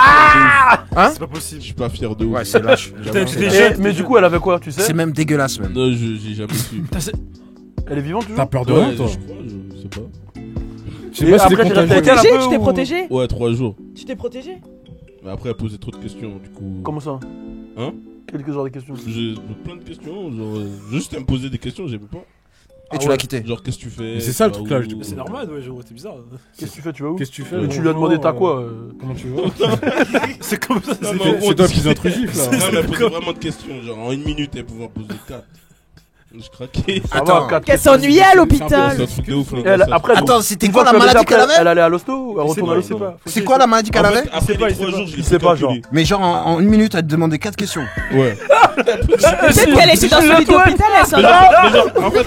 Hein? C'est pas possible. Je suis pas fier de ouf. Ouais, c'est lâche. Mais du coup, elle avait quoi, tu sais? C'est même dégueulasse, même. Non, j'ai jamais su. Elle est vivante toujours? T'as peur de rien, toi? Je crois, je sais pas. Je sais pas si t'es contagieux. Tu t'es protégé? Ouais, 3 jours. Tu t'es protégé? Mais après, elle posait trop de questions, du coup. Comment ça? Hein? Quelques genres de questions. J'ai plein de questions, genre. Juste elle me posait des questions, j'aimais pas. Et tu l'as quitté? Genre, qu'est-ce que tu fais? Mais c'est ça le truc là. C'est normal, ouais, c'est bizarre. Qu'est-ce que tu fais? Tu vas où? Qu'est-ce que tu fais? Mais tu lui as demandé t'as quoi? Comment tu vas? C'est comme ça. C'est toi qui es intrusif là. Non, mais elle posait vraiment de questions. Genre, en 1 minute, elle pouvait en poser 4. Je craquais. Attends, qu'elle s'ennuyait à l'hôpital. C'est un truc de ouf, après, attends, c'était quoi la maladie qu'elle avait? Elle allait à l'hosto ou elle retourne à l'hosto? C'est quoi la maladie qu'elle avait? Après les 3 jours, je Il sait pas, genre. Mais genre en 1 minute, elle te demandait 4 questions. Ouais. Peut-être qu'elle était dans ce lit d'hôpital, elle s'en Mais genre, en fait,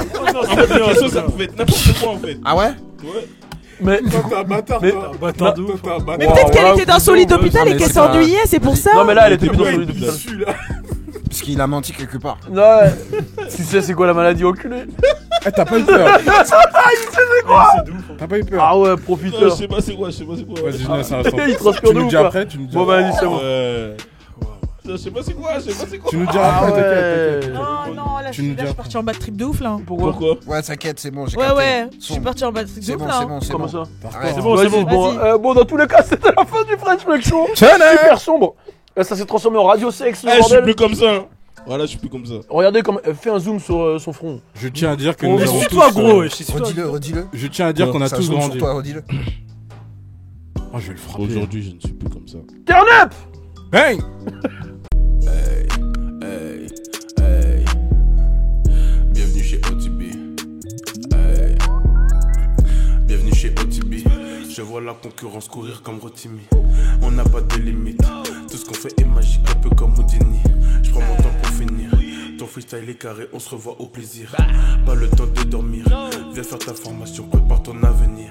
les questions, ça pouvait être n'importe quoi en fait. Ah ouais? Ouais. Mais T'es un bâtard, toi. Bâtard de ouf. Mais peut-être qu'elle était dans son lit d'hôpital et qu'elle s'ennuyait, c'est pour ça. non, mais là, elle était plus dans son lit d'hôpital. Parce qu'il a menti quelque part. Non, tu sais c'est quoi la maladie, enculé? Eh, t'as pas eu peur? Il sait c'est quoi? T'as pas eu peur? Ah ouais, Non, profiteur. je sais pas c'est quoi. Vas-y, je laisse un instant. Il transpire Tu de nous ouf dis là. après, tu nous dis. Bon, vas-y, c'est bon. Ouais. Je sais pas c'est quoi. Tu nous diras Ah après, ouais. t'inquiète. Non, là, je Tu nous suis dis après. parti en bad trip de ouf là. Pourquoi? Ouais, t'inquiète, c'est bon, j'ai capté. Ouais, je suis parti en bad trip de C'est ouf bon, là. c'est bon, c'est Comment bon. ça? Arrête. C'est bon, c'est Vas-y, bon. bon, dans tous les cas, c'était la fin du French Flex Show. Super sombre. Là, ça s'est transformé en radio sexe, Eh, je suis bordel. plus comme ça. Voilà, je suis plus comme ça. Regardez comme fais un zoom sur son front. Je tiens à dire que Oh, nous mais avons Suis-toi, tous, gros, suis-toi. Redis-le. Je tiens à dire qu'on a Ça tous zoome grandi. sur toi, redis-le. Oh, je vais le frapper. Aujourd'hui, je ne suis plus comme ça. Turn up. Bang! Bienvenue chez OTB. Hey. Bienvenue chez OTB. Je vois la concurrence courir comme Rotimi. On n'a pas de limite. Tout ce qu'on fait est magique, un peu comme Houdini. Je prends mon temps pour finir. Ton freestyle est carré, on se revoit au plaisir. Pas le temps de dormir. Viens faire ta formation, prépare ton avenir.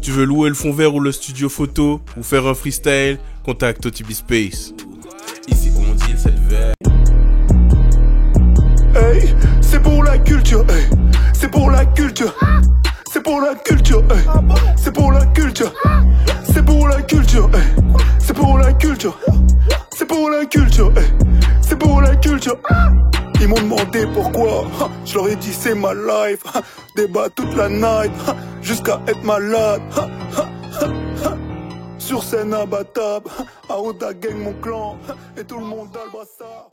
Tu veux louer le fond vert ou le studio photo ou faire un freestyle? Contacte OTB Space. Ici on dit cette verre. Hey, c'est pour la culture, hey. C'est pour la culture. C'est pour la culture, hey. C'est pour la culture. C'est pour la culture, hey. C'est pour la culture. C'est pour la culture, hey. C'est pour la culture. Ils m'ont demandé pourquoi, je leur ai dit c'est ma life. Débat toute la night, jusqu'à être malade. Sur scène imbattable, à Oda gang mon clan, et tout le monde a le brassard.